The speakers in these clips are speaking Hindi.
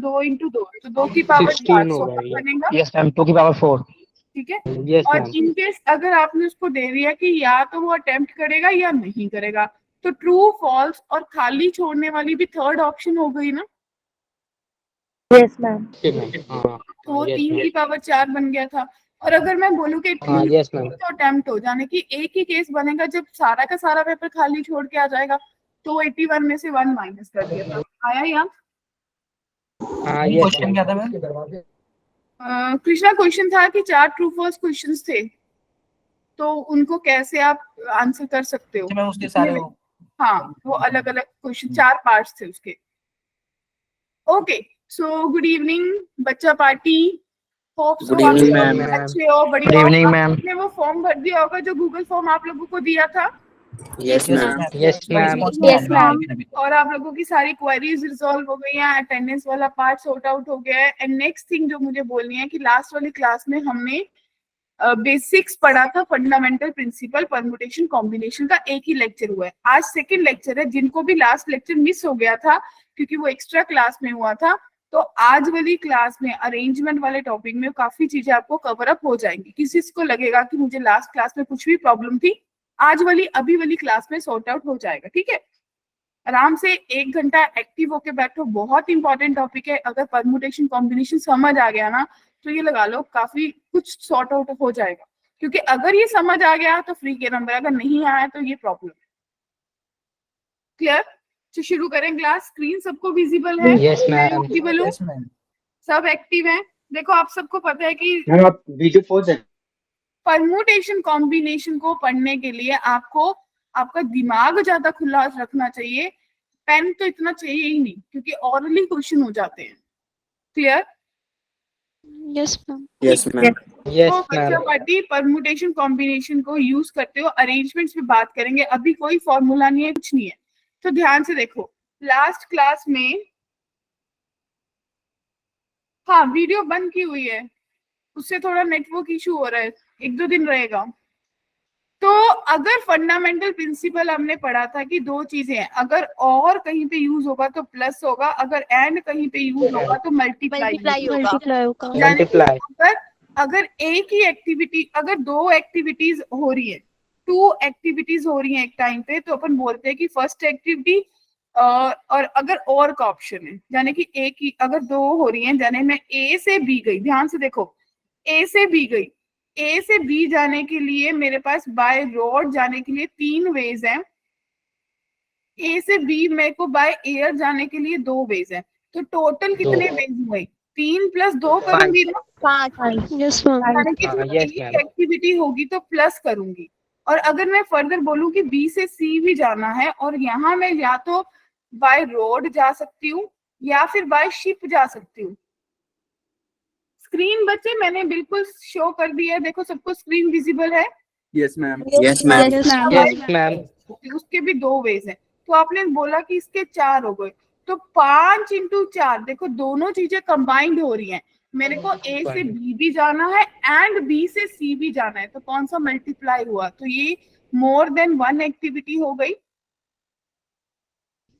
2 इंटू 2, तो 2 की पावर 4 16 16 होगा। बनेगा। यस मैम, 2 की पावर 4। ठीक है। यस और मैम। इनकेस अगर आपने उसको दे दिया कि या तो वो अटेम्प्ट करेगा या नहीं करेगा, तो ट्रू फॉल्स और खाली छोड़ने वाली भी थर्ड ऑप्शन हो गई ना। Yes ma'am. तो 3 की पावर 4 बन गया था। और अगर मैं बोलूँ कि यस मैम। तो अटेम्प्ट हो जाने की एक ही केस बनेगा जब सारा का सारा पेपर खाली छोड़ के आ जाएगा, तो 81 में से 1 माइनस कर दिया था। आया याद? क्वेश्चन क्या था मैम? कृष्णा, क्वेश्चन था कि 4 ट्रू फॉल्स क्वेश्चंस थे, तो उनको कैसे आप आंसर कर सकते हो। मैम उसके सारे हाँ, वो अलग अलग क्वेश्चन, 4 पार्ट्स थे उसके। ओके, सो गुड इवनिंग बच्चा पार्टी। होप सो आप इवनिंग मैम। अच्छे हो, बढ़िया गुड हो। Evening ma'am. आपने वो फॉर्म भर दिया होगा जो गूगल फॉर्म आप लोगों को दिया था। Yes ma'am. Yes ma'am. Yes ma'am. और आप लोगों की सारी क्वेरीज रिजॉल्व हो गई हैं, अटेंडेंस वाला पार्ट सॉर्ट आउट हो गया है। एंड नेक्स्ट थिंग जो मुझे बोलनी है कि लास्ट वाली क्लास में हमने बेसिक्स पढ़ा था, फंडामेंटल प्रिंसिपल परम्यूटेशन कॉम्बिनेशन का एक ही लेक्चर हुआ है। आज सेकंड लेक्चर है। जिनको भी लास्ट लेक्चर मिस हो गया था क्योंकि वो एक्स्ट्रा क्लास में हुआ था, तो आज वाली क्लास में अरेंजमेंट वाले टॉपिक में काफी चीजें आपको कवर अप हो जाएंगी। किसी को लगेगा कि मुझे लास्ट क्लास में कुछ भी प्रॉब्लम थी, आज वाली अभी वाली क्लास में सॉर्ट आउट हो जाएगा। ठीक है, आराम से 1 घंटा एक्टिव होके बैठो। बहुत इंपॉर्टेंट टॉपिक है। अगर परम्यूटेशन कॉम्बिनेशन समझ आ गया ना, तो ये लगा लो काफी कुछ सॉर्ट आउट हो जाएगा। क्योंकि अगर ये समझ आ गया तो फ्री के नंबर, अगर नहीं आया तो ये प्रॉब्लम। क्लियर? तो शुरू करें क्लास। स्क्रीन सबको विजिबल है? Yes ma'am. विजिबल हो? सब एक्टिव है? देखो, आप सबको पता है कि वीडियो पॉज है। परम्यूटेशन कॉम्बिनेशन को पढ़ने के लिए आपको आपका दिमाग ज्यादा खुला रखना चाहिए। पेन तो इतना चाहिए ही नहीं, क्योंकि ऑरली क्वेश्चन हो जाते हैं। Clear? Yes ma'am. Yes ma'am. Yes तो मैम। बच्चा पार्टी परम्यूटेशन कॉम्बिनेशन को यूज करते हो। अरेंजमेंट्स में बात करेंगे, अभी कोई फॉर्मूला नहीं है, कुछ नहीं है। तो ध्यान से देखो, लास्ट क्लास में, हाँ वीडियो बंद की हुई है, उससे थोड़ा नेटवर्क इशू हो रहा है, 1-2 दिन रहेगा। तो अगर फंडामेंटल प्रिंसिपल हमने पढ़ा था कि 2 चीजें हैं, अगर और कहीं पे यूज होगा तो प्लस होगा, अगर एंड कहीं पे यूज होगा तो मल्टीप्लाई होगा। यानी कि अगर एक ही एक्टिविटी, अगर 2 एक्टिविटीज हो रही है, 2 एक्टिविटीज हो रही है एक टाइम पे, तो अपन बोलते हैं कि फर्स्ट एक्टिविटी, और अगर और का ऑप्शन है, यानी कि एक ही, अगर 2 हो रही है, यानी मैं ए से बी गई, ध्यान से देखो, ए से बी गई, ए से बी जाने के लिए मेरे पास बाय रोड जाने के लिए 3 वेज हैं। ए से बी मेरे को बाय एयर जाने के लिए 2 वेज हैं। तो टोटल कितने वेज हुए? 3 + 2 करूंगी ना, 5। Yes ma'am. यानी कि एक एक्टिविटी होगी तो प्लस करूंगी। और अगर मैं फर्दर बोलूं कि बी से सी भी जाना है, और यहाँ मैं या तो बाय रोड जा सकती हूँ या फिर बाय शिप जा सकती हूँ। स्क्रीन बच्चे मैंने बिल्कुल शो कर दिया है, देखो सबको स्क्रीन विजिबल है? Yes ma'am. Yes ma'am. Yes ma'am. उसके भी 2 वेज हैं। तो आपने बोला कि इसके 4 हो गए, तो 5 × 4, देखो दोनों चीजें कंबाइंड हो रही हैं। मेरे को ए से बी भी जाना है एंड बी से सी भी जाना है, तो कौन सा मल्टीप्लाई हुआ? तो ये मोर देन 1 एक्टिविटी हो गई।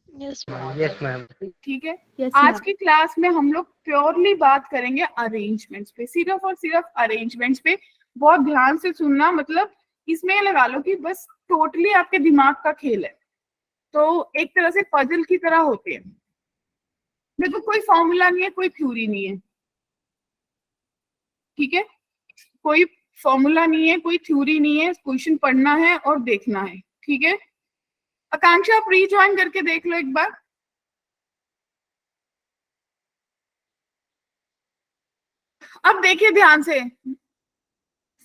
Yes yes ma'am. ठीक है। आज की क्लास में हम लोग प्योरली बात करेंगे अरेंजमेंट्स पे, सिर्फ और सिर्फ अरेंजमेंट्स पे। बहुत ध्यान से सुनना, मतलब इसमें लगा लो कि बस टोटली आपके दिमाग का खेल है। तो एक तरह से पजल की तरह होते हैं। देखो, कोई फॉर्मूला नहीं है, कोई थ्योरी नहीं है। ठीक है, कोई फॉर्मूला नहीं है, कोई थ्योरी नहीं है, क्वेश्चन पढ़ना है और देखना है। ठीक है, आकांक्षा आप रीज्वाइन करके देख लो एक बार। अब देखिए ध्यान से,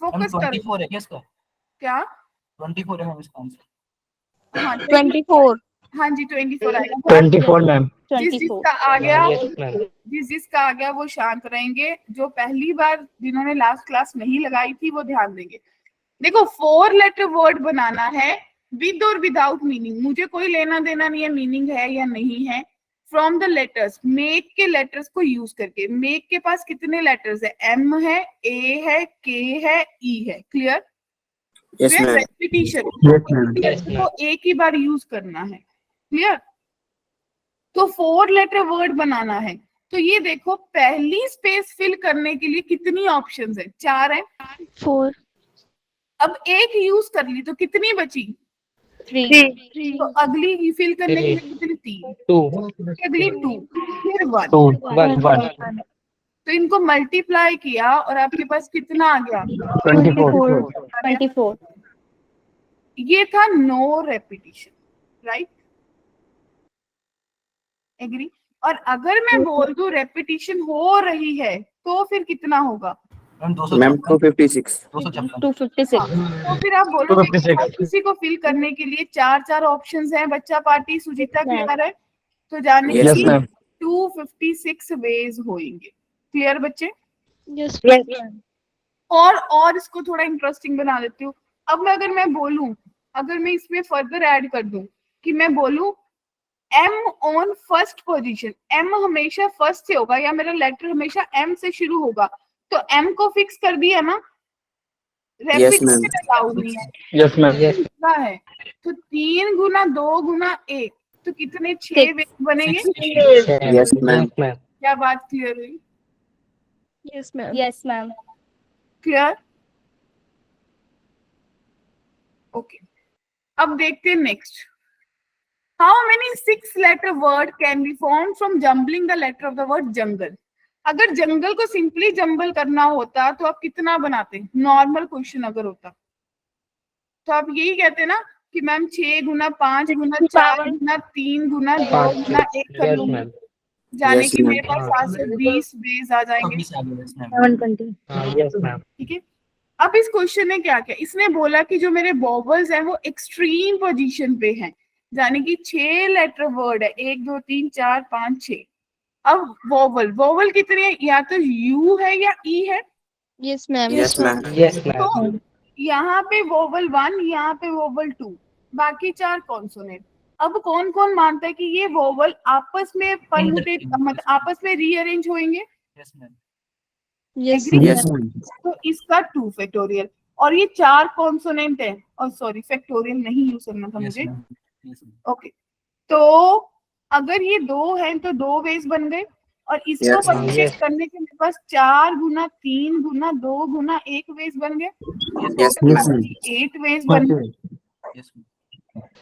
फोकस करो। 24 है क्या इसका? क्या 24 है मैम इसका आंसर? हाँ 24। हाँ जी 24 आएगा। 24 मैम। जिसका आ गया, यस मैम। जिसका आ गया वो शांत रहेंगे। जो पहली बार जिन्होंने लास्ट क्लास नहीं लगाई थी वो ध्यान देंगे। देखो, 4 लेटर वर्ड बनाना है विद और विदाउट मीनिंग। मुझे कोई लेना देना नहीं है मीनिंग है या नहीं है। फ्रॉम द लेटर्स, मेक के लेटर्स को यूज करके। मेक के पास कितने लेटर्स है? एम है, ए है, के है, ई है। क्लियर? Yes ma'am. रेपिटिशन को एक ही बार यूज करना है। क्लियर? तो 4 लेटर वर्ड बनाना है। तो ये देखो पहली स्पेस फिल करने के लिए कितनी ऑप्शंस है? 4 है। 4 अब एक यूज कर ली तो कितनी बची? 3 तो अगली फिल करने के लिए कितनी? 3। 2 अगली 2, फिर 1। 2 1 तो इनको मल्टीप्लाई किया और आपके पास कितना आ गया? 24 24 ये था नो रेपिटेशन, राइट? एग्री? और अगर मैं बोल दूं रेपिटेशन हो रही है तो फिर कितना होगा? मैम मैम 256 256 तो फिर आप बोलोगे कि 256 हर किसी को फिल करने के लिए 4 ऑप्शंस हैं। बच्चा पार्टी सुजीता क्लियर है? तो जाने Yes, की ma'am. 256 वेज होंगे। क्लियर बच्चे? यस और इसको थोड़ा इंटरेस्टिंग बना देती हूँ। अब अगर मैं बोलूं, अगर मैं इसमें फर्दर ऐड कर दूं कि मैं बोलूं M on first position, M हमेशा फर्स्ट से होगा या मेरा लेटर हमेशा M से शुरू होगा, तो M को फिक्स कर दिया ना, Yes, ma'am. रेपिटेशन अलाउड नहीं है। यस मैम कितना है? तो 3 गुना 2 गुना 1, तो कितने? 6 वेज बनेंगे। Yes, ma'am. क्या बात क्लियर हुई? Yes ma'am clear? ओके, अब देखते हैं next. How many 6-letter word can be formed from jumbling the letter of the word jungle? अगर जंगल को सिंपली जंबल करना होता तो आप कितना बनाते? नॉर्मल क्वेश्चन अगर होता तो आप यही कहते ना कि मैम 6 गुना 5 गुना 4 गुना 3 गुना 2 गुना 1 कर यस लूंगी, मैम जाने Yes, की ma'am. मेरे पास 720 वेज आ जाएंगे। 20 आ गए मैम। यस मैम ठीक है, अब इस क्वेश्चन ने क्या किया? इसने बोला कि जो मेरे वॉवल्स हैं वो एक्सट्रीम पोजीशन पे हैं, यानी कि 6 लेटर वर्ड है, 1 2 3 4 5 6। अब वॉवल कितने हैं? या तो यू है या ई है। Yes ma'am Yes, ma'am. Yes तो मैम यहाँ पे वोवल 1, यहाँ पे वोवल 2, बाकी 4 कॉन्सोनेंट। अब कौन कौन मानता है कि ये वोवल आपस में परमुटेट, मतलब आपस में रीअरेंज होंगे? Yes ma'am. Yes Agree? Yes, ma'am. तो इसका 2 फैक्टोरियल, और ये 4 कॉन्सोनेंट है, और सॉरी फैक्टोरियल नहीं यूज करना था यस मुझे। मैम। Yes ma'am. ओके, तो अगर ये 2 हैं तो 2 वेज बन गए, और इसको Yes, परमुटेट yes. करने के मेरे पास 4 गुना 3 गुना 2 गुना 1 वेज बन गए। Yes, ma'am. 8 वेज बन गए। Yes ma'am.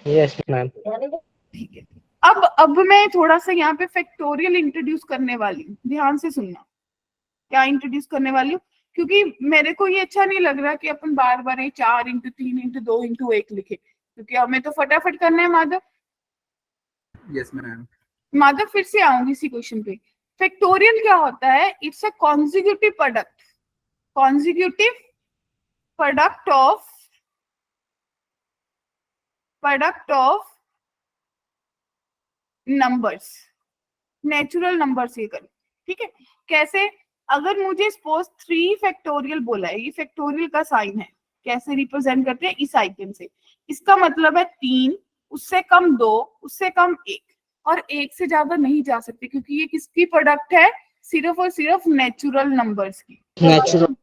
यस मैम ठीक है, अब मैं थोड़ा सा यहाँ पे फैक्टोरियल इंट्रोड्यूस करने वाली हूँ, ध्यान से सुनना। क्या इंट्रोड्यूस करने वाली हूँ? क्योंकि मेरे को ये अच्छा नहीं लग रहा कि अपन बार बार 4 इंटू 3 इंटू 2 इंटू 1 लिखे, क्योंकि हमें तो फटाफट करना है। Madhav yes ma'am. माधव फिर से आऊंगी इसी क्वेश्चन पे। फैक्टोरियल क्या होता है? It's a consecutive product, consecutive product of numbers, natural numbers ये करें। ठीक है, कैसे? अगर मुझे सपोज 3 फैक्टोरियल बोला है, ये फैक्टोरियल का साइन है, कैसे रिप्रेजेंट करते हैं? इस आइकन से। इसका मतलब है 3, उससे कम 2, उससे कम 1, और 1 से ज्यादा नहीं जा सकते, क्योंकि ये किसकी प्रोडक्ट है? सिर्फ और सिर्फ नेचुरल नंबर्स की। नेचुरल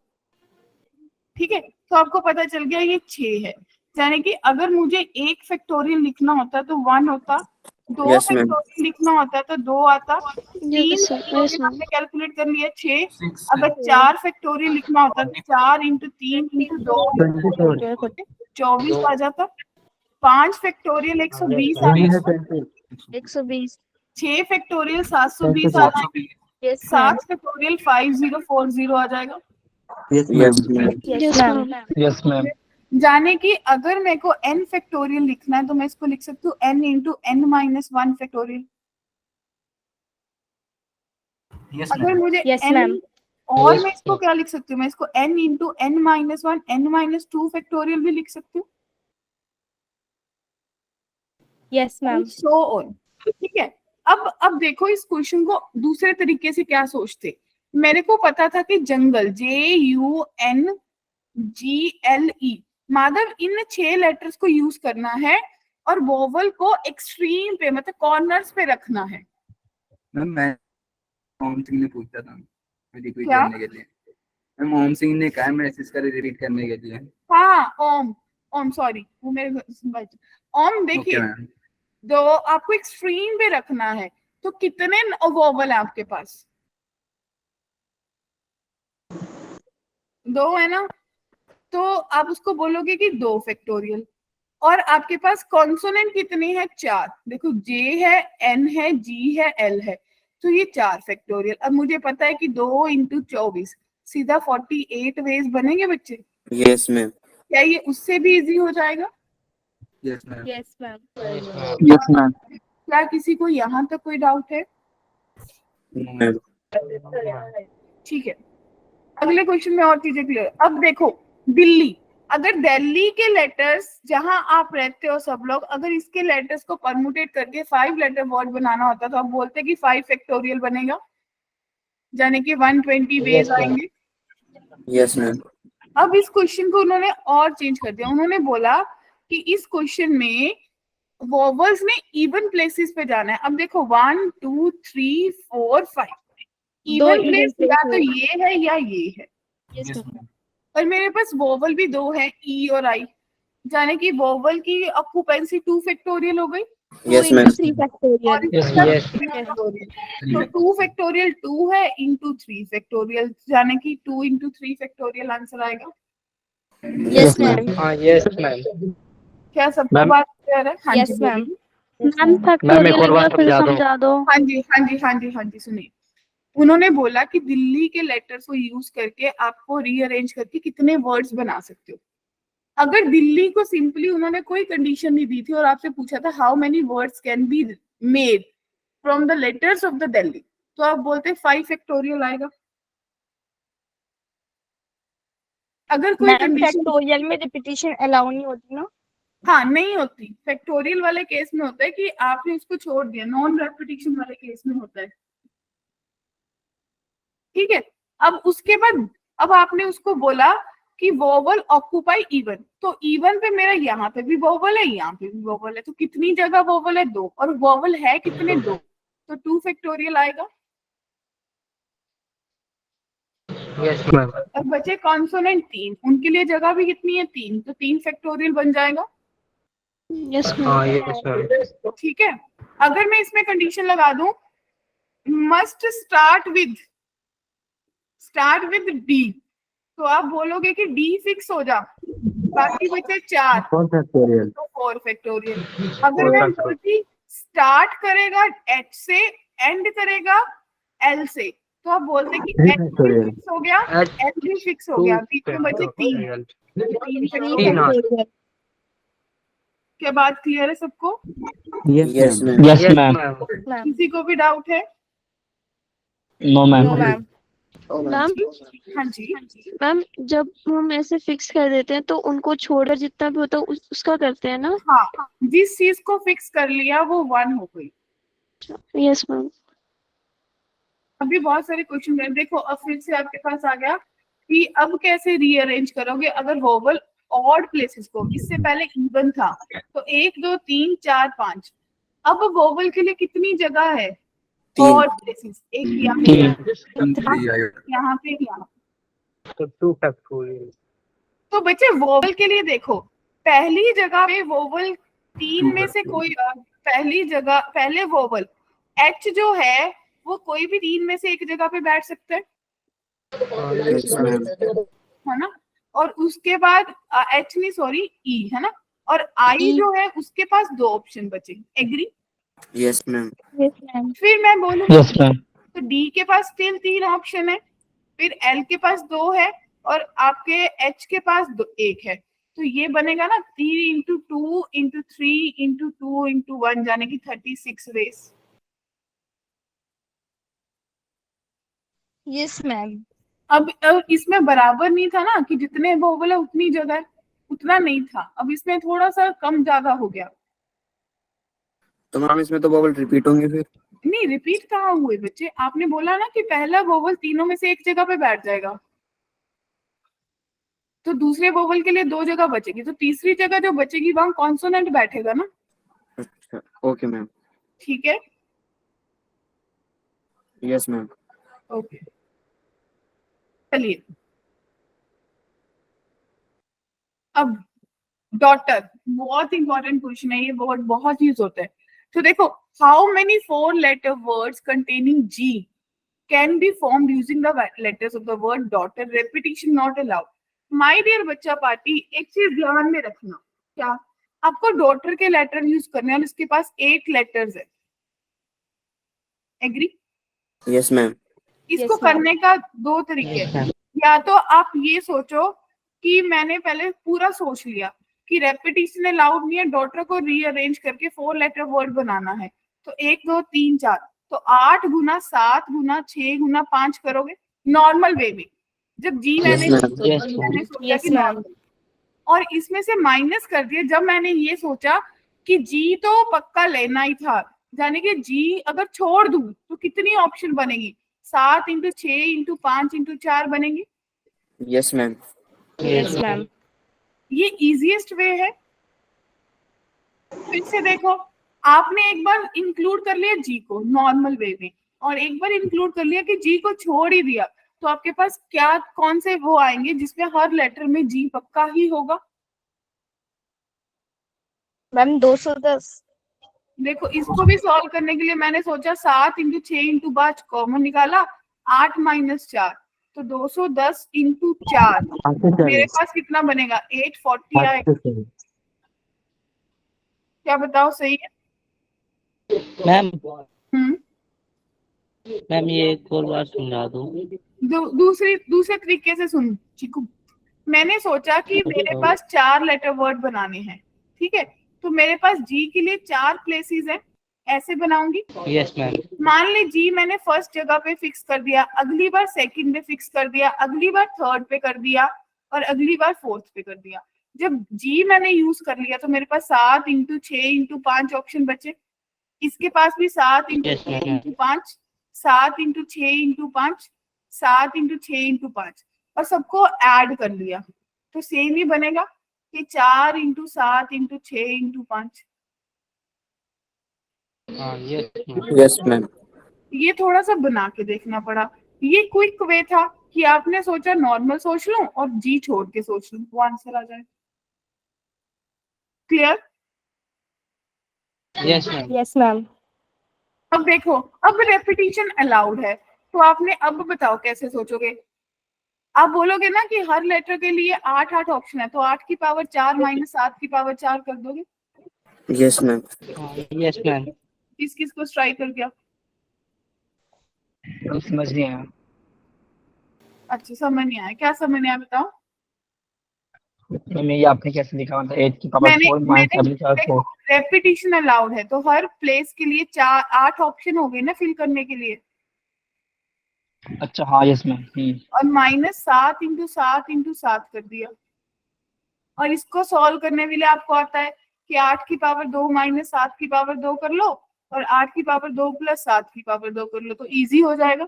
ठीक है, तो आपको पता चल गया ये 6 है, यानी कि अगर मुझे 1 फैक्टोरियल लिखना होता तो 1 होता, 2 Yes, ma'am. फैक्टोरियल लिखना होता तो 2 आता, 3 यस फैक्टोरियल मैम हमने कैलकुलेट कर लिया 6। 6 अगर 4 फैक्टोरियल लिखना होता तो 4 इंटू 3 इंटू 2 24 आ जाता। 5 फैक्टोरियल 120 आ जाता। 120 6 फैक्टोरियल 720 आ जाएगा। यस 7 फैक्टोरियल 5040 आ जाएगा। Yes, ma'am. Yes ma'am yes ma'am जाने की अगर मेरे को n फैक्टोरियल लिखना है तो मैं इसको लिख सकती हूँ n into n minus 1 factorial. Yes अगर मैम। मुझे Yes, n, ma'am. और Yes, मैं इसको क्या लिख सकती हूँ? मैं इसको n into n minus 1 n minus 2 factorial भी लिख सकती हूँ। Yes ma'am so on. ठीक है, अब देखो इस क्वेश्चन को दूसरे तरीके से क्या सोचते। मेरे को पता था कि जंगल JUNGLE, माधव इन 6 लेटर्स को यूज करना है और वोवल को एक्सट्रीम पे, मतलब कॉर्नर्स पे रखना है। मैम मैं मोहन सिंह ने पूछा था रिपीट क्या? करने के लिए। मैम मोहन सिंह ने कहा मैसेज कर रिपीट करने के लिए। हाँ, ओम सॉरी, वो मेरे ओम ओके देखिए, मैम। दो आपको एक्सट्रीम पे रखना है, तो कितने वोवल है आपके पास? 2 है ना, तो आप उसको बोलोगे कि 2 फैक्टोरियल। और आपके पास कॉन्सोनेंट कितने हैं? 4। देखो J है, N है, G है, L है, तो ये 4 फैक्टोरियल। अब मुझे पता है कि 2 इंटू 24 सीधा 48 वेज बनेंगे बच्चे। Yes, ma'am. क्या ये उससे भी इजी हो जाएगा? Yes, ma'am. Yes, ma'am. Yes, ma'am. क्या किसी को यहाँ तक कोई डाउट है? No, ma'am. ठीक है, अगले क्वेश्चन में और चीजें क्लियर। अब देखो दिल्ली, अगर दिल्ली के लेटर्स जहां आप रहते हो सब लोग, अगर इसके लेटर्स को परमुटेट करके 5 लेटर वर्ड बनाना होता तो आप बोलते कि 5 फैक्टोरियल बनेगा, यानी कि 120 वेज Yes, ma'am. आएंगे। Yes, ma'am. अब इस क्वेश्चन को उन्होंने और चेंज कर दिया। उन्होंने बोला कि इस क्वेश्चन में वोवल्स में इवन प्लेसेस पे जाना है। अब देखो 1 2 3 4 5 दो इवन even प्लेस या तो places। ये है या ये है, Yes, Yes, ma'am. ma'am. और मेरे पास वोवल भी 2 है, ई और आई, जाने की वोवल की ऑक्यूपेंसी 2 फैक्टोरियल हो गई Yes, Two ma'am. into three और factorial। Yes, इसका yes. 3 फैक्टोरियल। Three तो factorial. 2 फैक्टोरियल 2 है इंटू 3 फैक्टोरियल, जाने की 2 इंटू 3 फैक्टोरियल आंसर आएगा। Yes, ma'am. Yes, ma'am. क्या सबको Ma'am? बात क्लियर है? हाँ Yes, जी ma'am. बोलिए। मैम मैम एक फैक्टोरियल और एक बार बार फिर समझा दो। समझा दो। हाँ जी हाँ जी हाँ जी हाँ जी, सुनिए। उन्होंने बोला कि दिल्ली के लेटर्स को यूज करके आपको रीअरेंज करके कितने वर्ड्स बना सकते हो। अगर दिल्ली को सिंपली उन्होंने कोई कंडीशन नहीं दी थी और आपसे पूछा था how many words can be made from the letters of the Delhi, तो आप बोलते 5 फैक्टोरियल आएगा। अगर कोई मैम कंडीशन, फैक्टोरियल में रिपीटिशन अलाउ नहीं होती ना। हाँ नहीं होती, फैक्टोरियल वाले केस में होता है कि आपने उसको छोड़ दिया, नॉन रेपिटेशन वाले केस में होता है। ठीक है, अब उसके बाद अब आपने उसको बोला कि वोवल ऑक्यूपाई इवन, तो इवन पे मेरा यहाँ पे भी वोवल है, यहाँ पे भी वोवल है, तो कितनी जगह वोवल है? 2, और वोवल है कितने? 2, तो 2 फैक्टोरियल आएगा। Yes, ma'am. और बचे कॉन्सोनेंट 3, उनके लिए जगह भी कितनी है? 3, तो 3 फैक्टोरियल बन जाएगा। Yes ma'am. Yes, ma'am. ठीक है, अगर मैं इसमें कंडीशन लगा दूं मस्ट स्टार्ट विद डी, तो आप बोलोगे कि डी फिक्स हो जा, बाकी बचे 4, 4 factorial. तो 4 फैक्टोरियल। अगर मैं बोलती स्टार्ट करेगा एच से एंड करेगा एल से, तो आप बोलते कि Three एच भी factorial. फिक्स हो गया, एल भी फिक्स हो गया, बीच में बचे 3 फैक्टोरियल। क्या बात क्लियर है सबको? Yes, ma'am. Yes, ma'am. Ma'am किसी को भी डाउट है? No, no ma'am. Ma'am. Ma'am हाँ जी, मैम जब हम ऐसे फिक्स कर देते हैं तो उनको छोड़कर जितना भी होता है उसका करते हैं ना। हाँ जिस चीज को फिक्स कर लिया वो 1 हो गई। Yes ma'am. अभी बहुत सारे क्वेश्चन है, देखो अब फिर से आपके पास आ गया कि अब कैसे रीअरेंज करोगे अगर वोवल ऑड प्लेसेस को, इससे पहले इवन था तो 1 2 3 4 5, अब वोवल के लिए कितनी जगह है? 3. ऑड प्लेसेस, एक यहाँ Three आएगा. यहाँ पे यहाँ। तो 2 factorial. तो बच्चे वोवल के लिए देखो, पहली जगह पे वोवल 3 में से कोई पहली जगह पहले वोवल एच जो है वो कोई भी 3 में से एक जगह पे बैठ सकता है, Yes, ma'am. है ना। और उसके बाद एच नहीं सॉरी ई, है ना। और आई E. जो है उसके पास 2 ऑप्शन बचे, agree. Yes, ma'am. Yes ma'am. फिर मैं बोलूँ Yes, ma'am. तो डी के पास स्टिल 3 ऑप्शन है, फिर एल के पास 2 है और आपके एच के पास 1 है, तो ये बनेगा ना 3 इंटू 2 इंटू 3 इंटू 2 इंटू 1, यानी कि 36 वेज। Yes ma'am. अब इसमें बराबर नहीं था ना कि जितने वोवल है उतनी जगह, उतना नहीं था, अब इसमें थोड़ा सा कम ज्यादा हो गया। तो मैम इसमें तो वोवल रिपीट होंगे फिर. नहीं रिपीट कहाँ हुए बच्चे, आपने बोला ना कि पहला वोवल तीनों में से एक जगह पे बैठ जाएगा, तो दूसरे वोवल के लिए 2 जगह बचेगी, तो तीसरी जगह जो बचेगी वहां कॉन्सोनेंट बैठेगा ना। अच्छा, ओके मैम. ठीक है, यस मैम. ओके चलिए। अब डॉटर, बहुत इंपॉर्टेंट क्वेश्चन है ये, वर्ड बहुत यूज होता है। तो देखो how many 4 letter words containing G can be formed using the letters of the word daughter. Repetition not allowed. My dear बच्चा पार्टी, एक चीज ध्यान में रखना, क्या आपको डॉटर के लेटर यूज करने हैं और इसके पास 8 लेटर्स है. एग्री? Yes ma'am. इसको Yes, ma'am. करने का 2 तरीके Yes, हैं. ma'am. या तो आप ये सोचो कि मैंने पहले पूरा सोच लिया कि रेपिटेशन अलाउड नहीं है, डॉटर को रीअरेंज करके 4 लेटर वर्ड बनाना है. तो 1 2 3 4, तो 8 गुना 7 गुना 6 गुना 5 करोगे नॉर्मल वे में. जब जी Yes, मैंने ma'am. Yes, ma'am. मैंने सोचा Yes, कि ma'am. normal. और इसमें से माइनस कर दिया जब मैंने ये सोचा कि जी तो पक्का लेना ही था, यानी कि जी अगर छोड़ दूं तो कितनी ऑप्शन बनेगी? 7 इंटू 6 इंटू 5 इंटू 4 बनेंगी. Yes, ma'am. Yes, ma'am. ये इजीएस्ट वे है. फिर से देखो, आपने एक बार इंक्लूड कर लिया जी को नॉर्मल वे में और एक बार इंक्लूड कर लिया कि जी को छोड़ ही दिया, तो आपके पास क्या कौन से वो आएंगे जिसमें हर लेटर में जी पक्का ही होगा? मैम 210. देखो, इसको भी सॉल्व करने के लिए मैंने सोचा 7 इंटू 6 इंटू 5 कॉमन निकाला, 8 माइनस 4, तो 210 इंटू 4 मेरे पास कितना बनेगा? 840 आएगा. क्या बताओ, सही है? मैम हम्म. मैम ये एक और बात समझा दो. दूसरे तरीके से सुन चिकू. मैंने सोचा कि मेरे पास 4 लेटर वर्ड बनाने हैं, ठीक है? तो मेरे पास जी के लिए 4 प्लेसेस हैं, ऐसे बनाऊंगी. Yes ma'am. मान ली जी मैंने फर्स्ट जगह पे फिक्स कर दिया, अगली बार सेकंड पे फिक्स कर दिया, अगली बार थर्ड पे कर दिया और अगली बार फोर्थ पे कर दिया. जब जी मैंने यूज कर लिया तो मेरे पास 7 इंटू 6 इंटू 5 ऑप्शन बचे. इसके पास भी 7 into Yes, 6 ma'am. Into 5, 7 into 6 into 5, 7 into 6 into 5 और सबको ऐड कर लिया, तो सेम ही बनेगा कि 4 इंटू 7 इंटू 6 इंटू 5. हाँ यस मैम. Yes, ma'am. ये थोड़ा सा बना के देखना पड़ा. ये क्विक वे था कि आपने सोचा नॉर्मल सोच लूं और जी छोड़ के सोच लूं, वो आंसर आ जाए. Clear? Yes ma'am. Yes, ma'am. अब देखो, अब रेपिटेशन अलाउड है, तो आपने अब बताओ कैसे सोचोगे? आप बोलोगे ना कि हर लेटर के लिए 8 ऑप्शन है, तो 8 की पावर 4 माइनस 7 की पावर 4 कर दोगे. Yes, ma'am. हाँ यस मैम. किस किस को स्ट्राइक कर गया? समझ नहीं आया. अच्छा, समझ नहीं आया. क्या समझ नहीं आया बताओ. मैम ये आपने कैसे लिखा? मतलब 8 की पावर मैंने 4 माइनस मैंने 7 की 4. रेपिटेशन अलाउड है तो हर प्लेस के लिए 8 ऑप्शन हो गए ना फिल करने के लिए. अच्छा हाँ यस मैम. और माइनस 7 इंटू 7 इंटू 7 कर दिया. और इसको सॉल्व करने के लिए आपको आता है कि 8 की पावर 2 माइनस 7 की पावर 2 कर लो और 8 की पावर 2 प्लस 7 की पावर 2 कर लो, तो इजी हो जाएगा.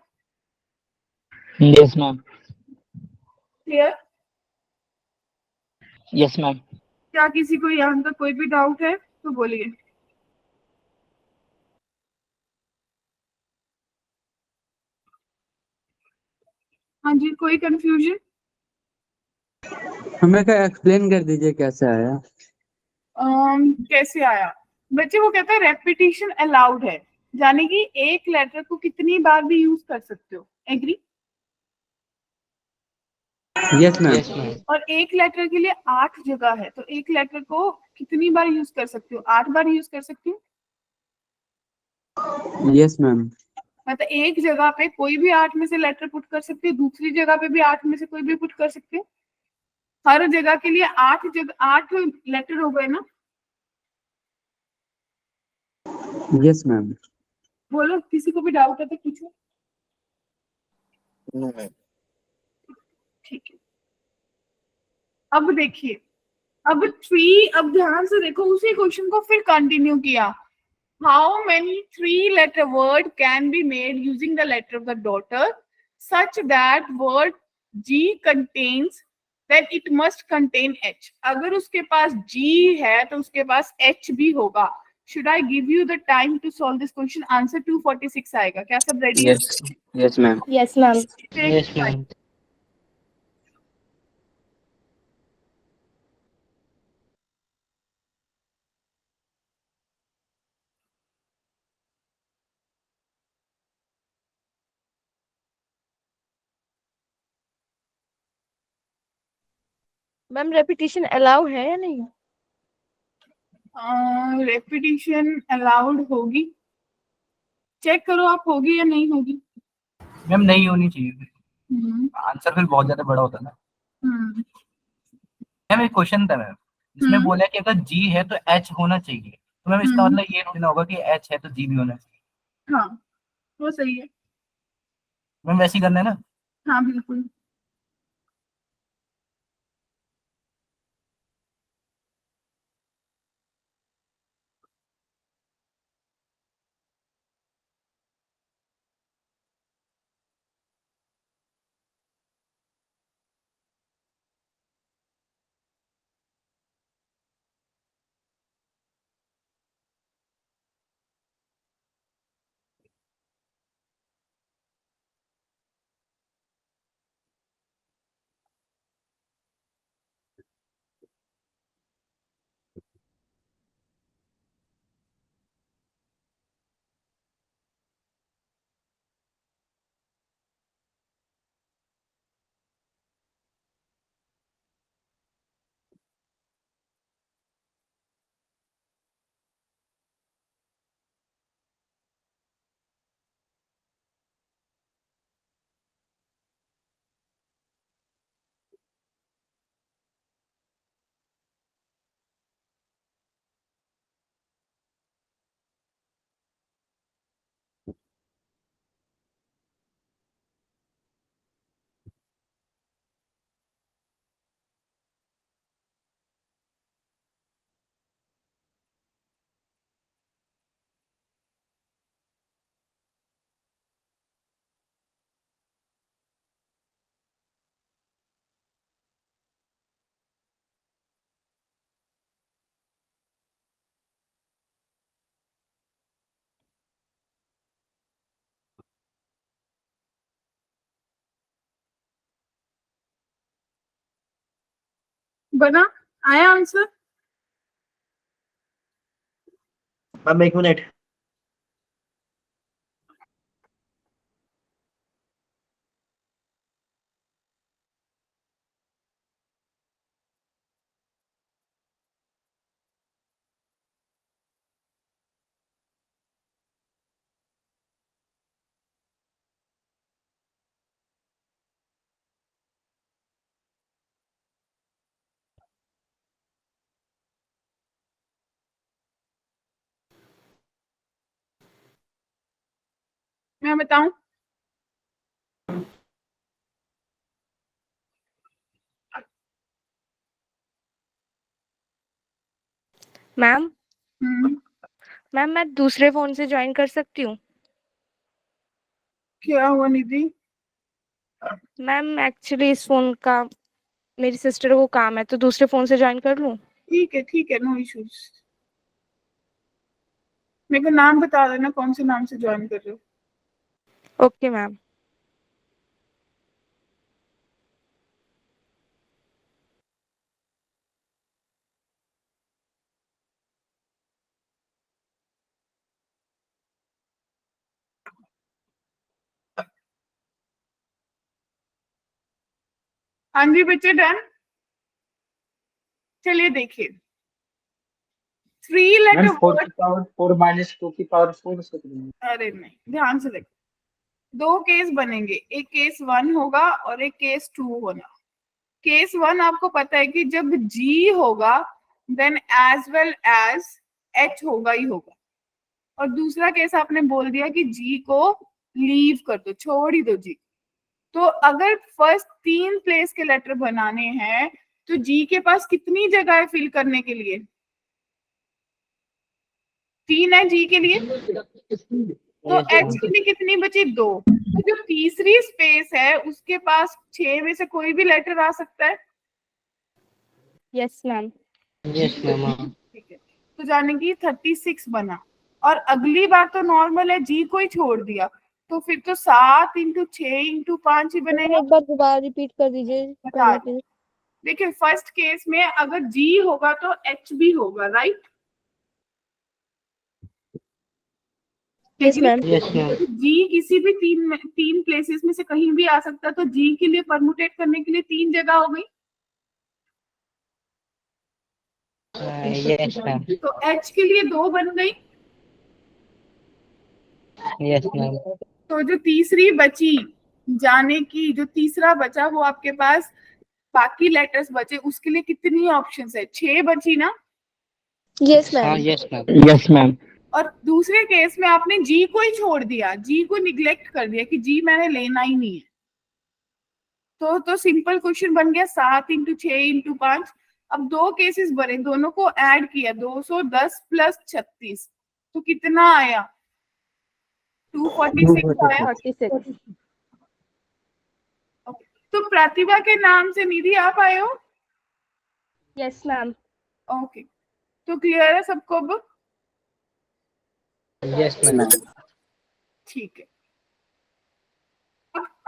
Yes ma'am. Clear? Yes ma'am. क्या किसी को यहाँ तक कोई भी डाउट है तो बोलिए. हाँ जी, कोई कंफ्यूजन? हमें क्या एक्सप्लेन कर दीजिए कैसे आया. कैसे आया? बच्चे वो कहता है रेपिटेशन अलाउड है, यानी कि एक लेटर को कितनी बार भी यूज कर सकते हो. Agree? Yes ma'am. Yes ma'am. और एक लेटर के लिए 8 जगह है, तो एक लेटर को कितनी बार यूज कर सकती हो? 8 बार यूज कर सकती हूँ. Yes ma'am. मतलब एक जगह पे कोई भी 8 में से लेटर पुट कर सकती हो, दूसरी जगह पे भी 8 में से कोई भी पुट कर सकते हो. हर जगह के लिए 8 लेटर हो गए ना. Yes ma'am. बोलो, किसी को भी डाउट है तो पूछो. No, ma'am. ठीक है. अब देखिए, अब 3, अब ध्यान से देखो, उसी क्वेश्चन को फिर कंटिन्यू किया. How many 3 letter word can be made using the letter of the daughter such that word G contains then it must contain H. अगर उसके पास जी है तो उसके पास एच भी होगा. Should I give you the time to solve this question? Answer 246 आएगा. क्या सब रेडी है? Yes. Yes, ma'am. Yes, ma'am. Yes ma'am. Ma'am repetition allow है या नहीं? रेपिटेशन अलाउड होगी, चेक करो आप, होगी या नहीं होगी। मैम नहीं होनी चाहिए, हम्म, आंसर फिर बहुत ज्यादा बड़ा होता है ना। हम्म, मैम एक क्वेश्चन था मैम, इसमें हम्म, बोला है कि अगर जी है तो एच होना चाहिए, तो मैम इसका हम्म, मतलब ये थोड़ी ना होगा कि एच है तो जी भी होना चाहिए। हाँ वो सही है। मैम वैसे ही करना है ना। हाँ बिल्कुल। बना, आया आंसर। मैम एक मिनट। मैं बताऊं, मैम हम्म, मैम मैं दूसरे फोन से ज्वाइन कर सकती हूँ? क्या हुआ निधि। मैम एक्चुअली इस फोन का मेरी सिस्टर को काम है, तो दूसरे फोन से ज्वाइन कर लूँ? ठीक है, नो इश्यूज। मेरे को नाम बता देना कौन से नाम से ज्वाइन कर रहे हो। Okay ma'am. हाँ जी बच्चे, डन। चलिए देखिए, three letter ma'am four word. की पावर 4 माइनस 2 की पावर 4 से करेंगे। अरे नहीं, ध्यान से देखो, दो केस बनेंगे, एक केस 1 होगा और एक केस 2 होना। केस 1 आपको पता है कि जब जी होगा then as well as H होगा ही होगा। और दूसरा केस आपने बोल दिया कि जी को लीव कर दो, छोड़ ही दो जी। तो अगर फर्स्ट 3 प्लेस के लेटर बनाने हैं तो जी के पास कितनी जगह है फिल करने के लिए? 3 है जी के लिए, तो यस एच मैम। के लिए कितनी बची? 2। तो जो तीसरी स्पेस है उसके पास 6 में से कोई भी लेटर आ सकता है। Yes ma'am. Yes ma'am. हाँ। ठीक है, तो जाने की 36 बना। और अगली बार तो नॉर्मल है, जी को ही छोड़ दिया, तो फिर तो 7 इंटू 6 इंटू 5 ही बनेगा। एक बार दोबारा रिपीट कर दीजिए बता पहले दो। के। देखिए फर्स्ट केस में अगर जी होगा तो एच भी होगा, right. Yes ma'am. Yes ma'am. जी किसी भी 3 प्लेसेस में से कहीं भी आ सकता है, तो जी के लिए परमुटेट करने के लिए 3 जगह हो गई। Yes ma'am. तो H के लिए 2 बन गई। Yes ma'am. तो जो तीसरी बची जाने की, जो तीसरा बचा वो आपके पास बाकी लेटर्स बचे, उसके लिए कितनी ऑप्शंस है? 6 बची ना। यस हाँ ma'am. Yes ma'am. Yes ma'am. और दूसरे केस में आपने जी को ही छोड़ दिया, जी को निग्लेक्ट कर दिया कि जी मैंने लेना ही नहीं है। तो सिंपल क्वेश्चन बन गया 7 इंटू 6 इंटू 5। अब 2 केसेस बने, दोनों को ऐड किया, 210 प्लस 36, तो कितना आया? 246 आया। 46। तो प्रतिभा के नाम से निधि आप आए हो। Yes ma'am. ओके, तो क्लियर है सबको अब? Yes ma'am. ठीक है।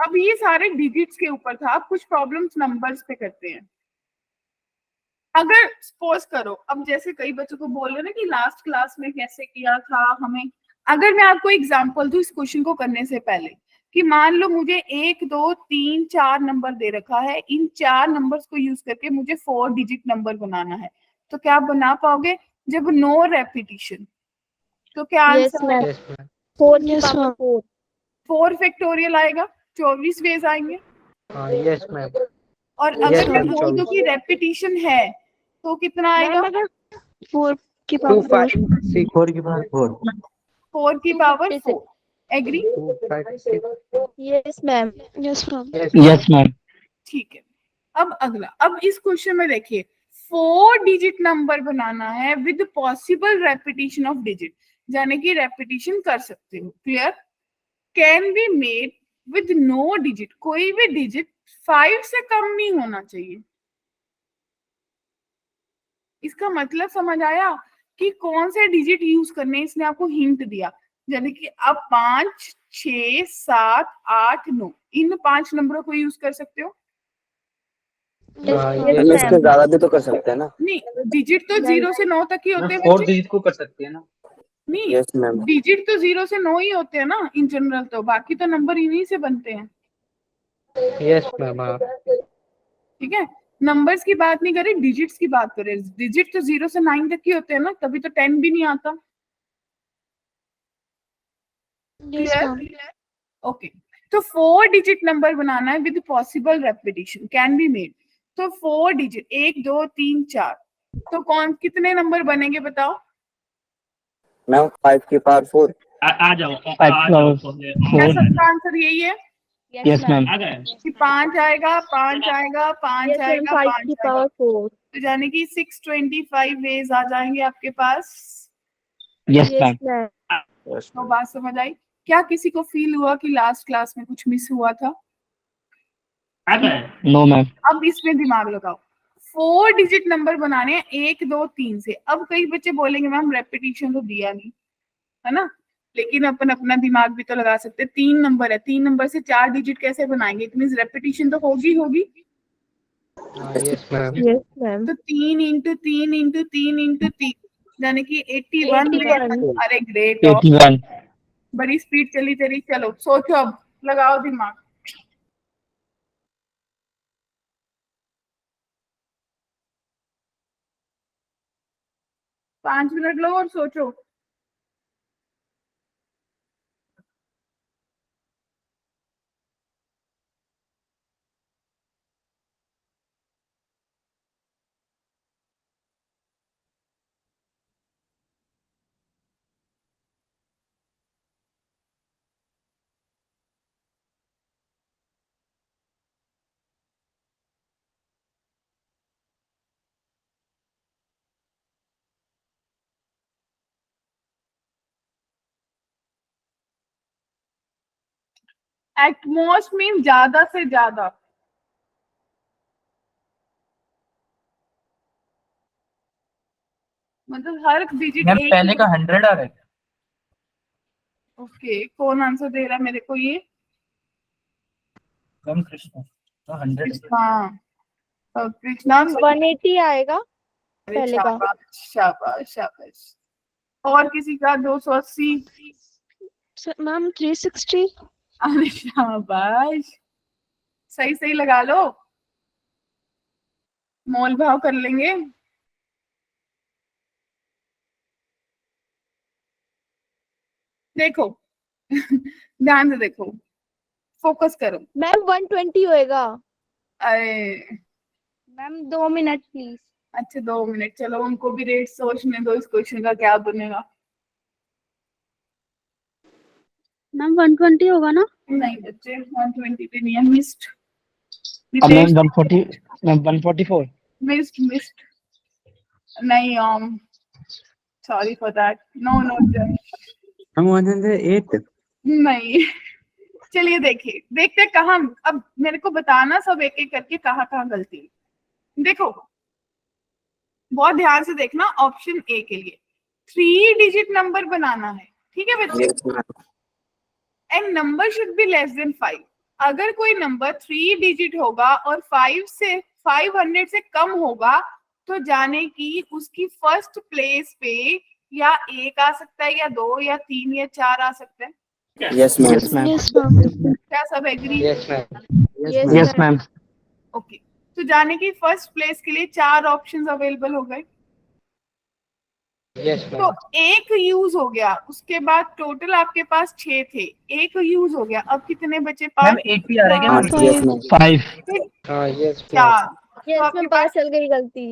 अब ये सारे डिजिट्स के ऊपर था, अब कुछ प्रॉब्लम्स नंबर्स पे करते हैं। अगर सपोज करो, अब जैसे कई बच्चों को बोल रहे ना कि लास्ट क्लास में कैसे किया था हमें, अगर मैं आपको एग्जांपल दूं इस क्वेश्चन को करने से पहले, कि मान लो मुझे 1 2 3 4 नंबर दे रखा है, इन 4 नंबर्स को यूज करके मुझे 4 डिजिट नंबर बनाना है, तो क्या आप बना पाओगे? जब नो रेपिटिशन, तो क्या यस आंसर मैम। है? Yes ma'am. 4 की पावर 4। 4 फैक्टोरियल आएगा, 24 वेज आएंगे। हाँ यस मैम। और Yes, अगर मैं ma'am, बोल दूं कि रेपिटिशन है, तो कितना आएगा? मैम अगर 4 की टू पावर 4। फाइव सिक्स 4 की पावर 4। 4 की power 256। 4। Agree? 256। Yes ma'am. Yes ma'am. Yes ma'am. ठीक है। अब अगला, अब इस क्वेश्चन में देखिए 4 डिजिट नंबर बनाना है with possible repetition of digit, यानी कि रेपिटेशन कर सकते हो। Clear? Can be made with no digit, कोई भी डिजिट 5 से कम नहीं होना चाहिए। इसका मतलब समझ आया कि कौन से डिजिट यूज करने, इसने आपको हिंट दिया। यानी कि आप 5 6 7 8 9 इन 5 नंबरों को यूज कर सकते हो। यस हम इससे मैम। ज्यादा भी तो कर सकते हैं ना। नहीं, डिजिट तो 0 से 9 तक ही होते हैं 4 बच्चे। डिजिट को कर सकते हैं ना। नहीं, यस मैम। डिजिट तो 0 से 9 ही होते हैं ना इन जनरल, तो बाकी तो नंबर इन्हीं से बनते हैं। Yes ma'am. हाँ ठीक है, नंबर्स की बात नहीं करें, डिजिट्स की बात करें। डिजिट तो 0 से 9 तक ही होते हैं ना, तभी तो 10 भी नहीं आता। Yes clear? मैम। ओके, तो 4 डिजिट नंबर बनाना है with possible repetition, can be made. तो 4 डिजिट 1 2 3 4, तो कौन कितने नंबर बनेंगे बताओ? मैम 5 की पावर 4। आ जाओ क्या 4। सबका आंसर यही है यस मैम। आ गए। कि 5 आएगा, 5 आएगा, 5 यस मैम। आएगा, 5 5 की आएगा, पावर 4। तो यानी कि 625 वेज आ जाएंगे आपके पास। Yes yes ma'am. मैम। तो बात समझ आई? क्या किसी को फील हुआ कि लास्ट क्लास में कुछ मिस हुआ था? आ गए। No ma'am. अब इसमें दिमाग लगाओ, 4 डिजिट नंबर बनाने हैं 1 2 3 से। अब कई बच्चे बोलेंगे मैम रेपिटेशन तो दिया नहीं है ना, लेकिन अपन अपना दिमाग भी तो लगा सकते हैं। 3 नंबर है, 3 नंबर से 4 डिजिट कैसे बनाएंगे? इतनी रेपिटेशन तो होगी होगी। Yes ma'am. Yes ma'am. तो 3 इंटू 3 इंटू 3 इंटू 3, यानी कि 81। 81। अरे ग्रेट, ऑफ 81। बड़ी स्पीड चली तेरी। चलो सोचो, अब लगाओ दिमाग। 5 मिनट लो और सोचो। एटमोस्ट मीन ज्यादा से ज्यादा, मतलब हर डिजिट मैम एक पहले ही। का 100 आ रहा है। ओके, कौन आंसर दे रहा है मेरे को ये? मैम कृष्ण तो 100। हाँ, कृष्णा। 180 आएगा अरे पहले का। शाबाश शाबाश शाबाश। और किसी का 280? मैम 360। अरे शाबाश, सही सही लगा लो, मोल भाव कर लेंगे। देखो ध्यान से देखो, फोकस करो। मैम 120 होएगा। अरे मैम 2 मिनट प्लीज। अच्छा 2 मिनट, चलो उनको भी रेट सोचने दो इस क्वेश्चन का क्या बनेगा। मैम 120 होगा ना? नहीं बच्चे 120 पे नहीं है, मिस्ड। अब मैम नितेश 140, मैम 144। मिस्ड नहीं, sorry for that, no no हम 108। नहीं। चलिए देखिए, देखते कहाँ, अब मेरे को बताना सब एक एक करके कहाँ कहाँ गलती है। देखो बहुत ध्यान से देखना, ऑप्शन ए के लिए 3 डिजिट नंबर बनाना है, ठीक है बच्चे, Yes, ma'am. And number should be less than 5। अगर कोई नंबर 3 डिजिट होगा और 500 से कम होगा तो जाने की उसकी फर्स्ट प्लेस पे या 1 आ सकता है, या 2 या 3 या 4 आ सकता है। Yes, ma'am. Yes ma'am. Yes ma'am. क्या सब agree? Yes ma'am. Yes yes ma'am. Okay, तो जाने की फर्स्ट प्लेस के लिए 4 ऑप्शंस अवेलेबल हो गए। यस तो मैम। एक यूज हो गया, उसके बाद टोटल आपके पास 6 थे, एक यूज हो गया, अब कितने बचे? मैम 5, 80 आ रहा है क्या? हाँ, yes, ma'am. 5। हाँ यस मैम। 4, तो यस आपके मैम, पास पता चल गई गलती।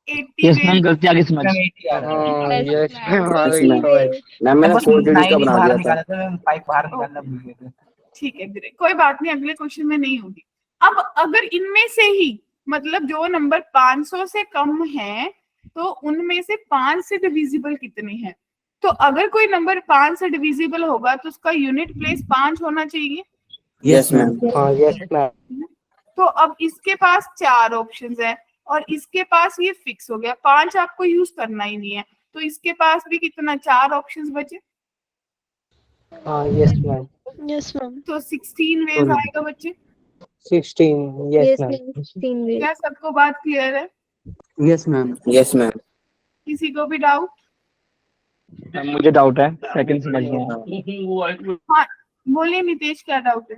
80 यस वेज। मैम, गलती आगे समझ। मैम 80 आ रहा है। हाँ यस यस मैम, मैम, आ Yes, गई ma'am. समझ। मैम मैंने बस 4 डिजिट 9 का ही बना बाहर दिया था। निकाला था मैम, 5 बाहर निकालना भूल गए थे। ठीक है धीरे, कोई बात नहीं, अगले क्वेश्चन में नहीं होगी। अब अगर इनमें से ही, मतलब जो नंबर 500 से कम है, तो उनमें से 5 से डिविजिबल कितने हैं? तो अगर कोई नंबर 5 से डिविजिबल होगा तो उसका यूनिट प्लेस 5 होना चाहिए। Yes, ma'am. हाँ यस मैम। तो अब इसके पास 4 ऑप्शंस है और इसके पास ये फिक्स हो गया, 5 आपको यूज करना ही नहीं है, तो इसके पास भी कितना, 4 ऑप्शंस बचे। हाँ यस मैम। Yes ma'am. तो 16 वेज आएगा बच्चे। 16। Yes yes ma'am. मैम, 3 वे। क्या सबको बात क्लियर है? Yes ma'am. Yes, ma'am. किसी को भी डाउट? मुझे डाउट है, सेकंड समझ नहीं आया। हाँ बोलिए नितेश, क्या डाउट है?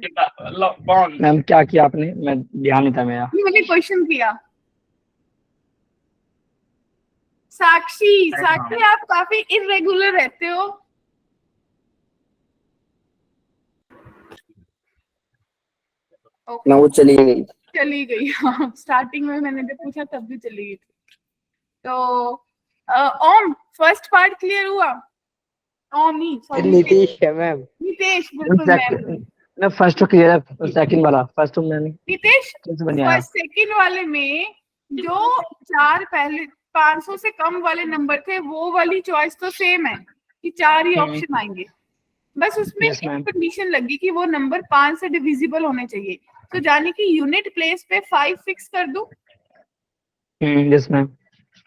मैम क्या किया आपने, मैं ध्यान नहीं था मेरा। मैंने क्वेश्चन किया। साक्षी, साक्षी आप काफी इरेगुलर रहते हो। ना वो चली गई। चली गई, हाँ स्टार्टिंग में मैंने जब पूछा तब भी चली गई थी। तो ओम, फर्स्ट पार्ट क्लियर हुआ? ओम नहीं, सॉरी नीतीश है मैम। नितेश, बिल्कुल मैं। ना फर्स्ट तो क्लियर है, सेकंड वाला फर्स्ट तो मैंने नितेश, समझ नहीं आया। फर्स्ट सेकंड वाले में जो 4 पहले 500 से कम वाले नंबर थे, वो वाली चॉइस तो सेम है कि 4 ही ऑप्शन आएंगे, बस उसमें Yes, ma'am. एक कंडीशन लगी कि वो नंबर 5 से डिविजिबल होने चाहिए। तो जाने की यूनिट प्लेस पे 5 फिक्स कर दूं यस मैम।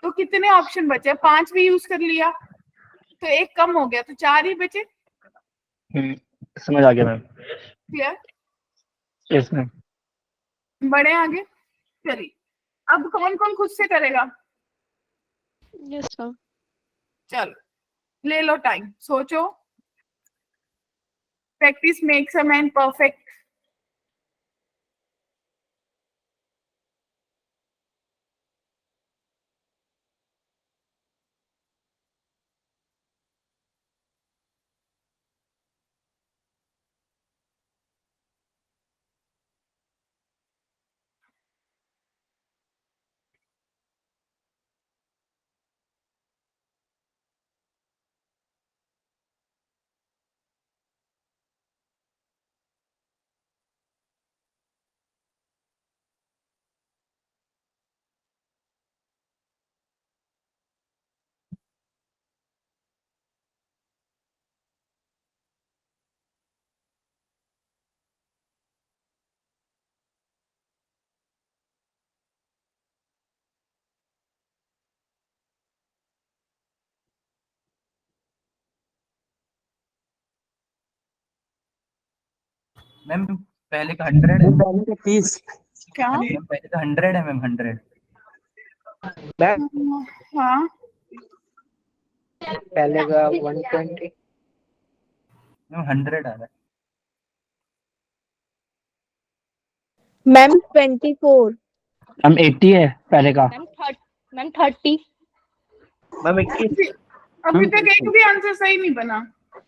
तो कितने ऑप्शन बचे? 5 भी यूज कर लिया तो एक कम हो गया, तो 4 ही बचे। समझ आ गया मैम। क्लियर? Yes ma'am. बढ़े आगे, चलिए अब कौन कौन खुद से करेगा? Yes ma'am. चलो ले लो टाइम, सोचो। Practice makes a man perfect. Ma'am पहले का 100 है। पहले का 30। क्या? मैम पहले का 100 है मैम, 100। हाँ पहले का 120। मैम 100 आ रहा है। मैम 24। मैम 80 है पहले का। मैम 30। मैम 21। अभी तक एक भी आंसर सही नहीं बना।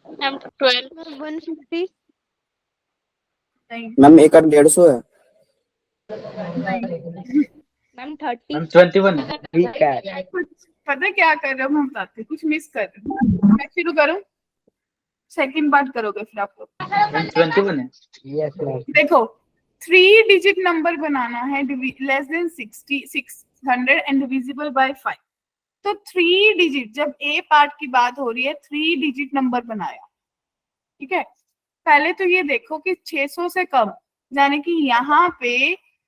Ma'am 12 ma'am 150। नहीं मैम एक 150 है। नहीं मैम 30। 21 ठीक है। कुछ पता है क्या कर रहे हो, मैं बताती हूँ, कुछ मिस कर रहे हो। मैं शुरू करूँ, सेकंड बात करोगे फिर आप लोग। 21 है। Yes ma'am. देखो 3 डिजिट नंबर बनाना है, less than 600 and divisible by 5। तो 3 डिजिट, जब ए पार्ट की बात हो रही है, 3 डिजिट नंबर बनाया, ठीक है। पहले तो ये देखो कि 600 से कम, यानी कि यहाँ पे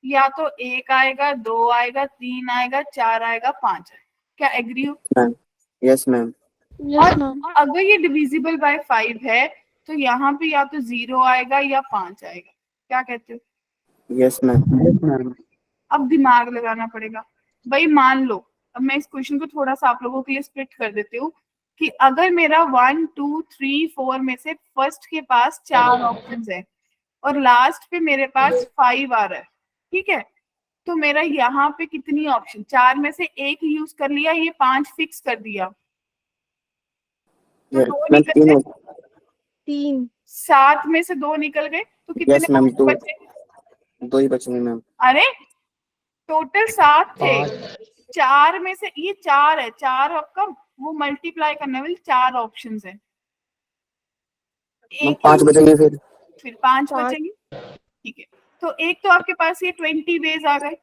या तो 1 आएगा, 2 आएगा, 3 आएगा, 4 आएगा, 5 आएगा। क्या एग्री हो? Ma'am yes ma'am. Yes ma'am और अगर ये डिविजिबल बाय 5 है तो यहाँ पे या तो 0 आएगा या 5 आएगा। क्या कहते हो? Yes ma'am. Yes ma'am. अब दिमाग लगाना पड़ेगा भाई। मान लो, अब मैं इस क्वेश्चन को थोड़ा सा आप लोगों के लिए स्प्लिट कर देती हूँ कि अगर मेरा 1 2 3 4 में से फर्स्ट के पास 4 ऑप्शंस है और लास्ट पे मेरे पास 5 आ रहा है, ठीक है, तो मेरा यहाँ पे कितनी ऑप्शन, 4 में से एक यूज कर लिया, ये 5 फिक्स कर दिया, तो 2 मैम निकल 3 गए। 3। 7 में से 2 निकल गए, तो कितने यस मैम। option बचे? 2 ही बचेंगे मैम। अरे टोटल 7 थे, 4 में से ये 4 है, 4 आपका वो मल्टीप्लाई करने वाले 4 ऑप्शंस है, मैम एक 5 बचेंगे फिर 5 5। बचेंगे, ठीक है। तो एक तो आपके पास ये 20 वेज आ गए।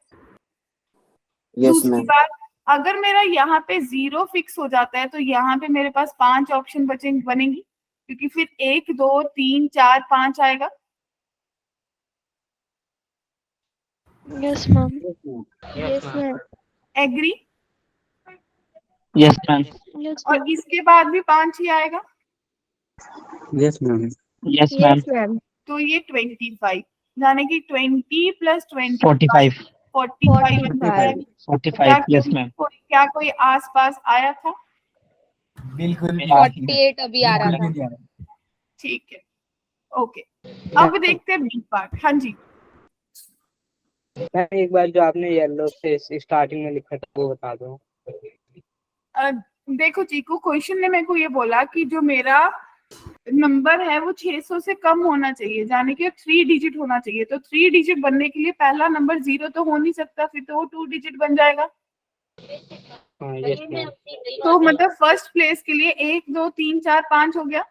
यस दूसरी मैम। बात, अगर मेरा यहाँ पे 0 फिक्स हो जाता है तो यहाँ पे मेरे पास 5 ऑप्शन बनेंगी, क्योंकि फिर 1 2 3 4 5 आएगा। Yes ma'am yes ma'am. Agree? Yes ma'am. Yes और इसके बाद भी 5 ही आएगा, yes ma'am. Yes ma'am. Yes ma'am. तो ये 25, यानी कि 20 प्लस 20 45 45 45। 45 yes ma'am. क्या कोई आस पास आया था? बिल्कुल भी हाँ। नहीं। 48 अभी आ रहा बिल्कुल था। भी नहीं आ रहा। ठीक है, ओके। अब देखते हैं बी पार्ट। हाँ जी, मैम एक बार जो आपने येलो से स्टार्टिंग में लिखा था वो बता दो। अ, देखो चीकू, क्वेश्चन ने मेरे को ये बोला कि जो मेरा नंबर है वो 600 से कम होना चाहिए, यानी कि 3 डिजिट होना चाहिए। तो 3 डिजिट बनने के लिए पहला नंबर 0 तो हो नहीं सकता, फिर तो वो 2 डिजिट बन जाएगा। हाँ यस मैम। तो मतलब फर्स्ट प्लेस के लिए 1 2 3 4 5 हो गया,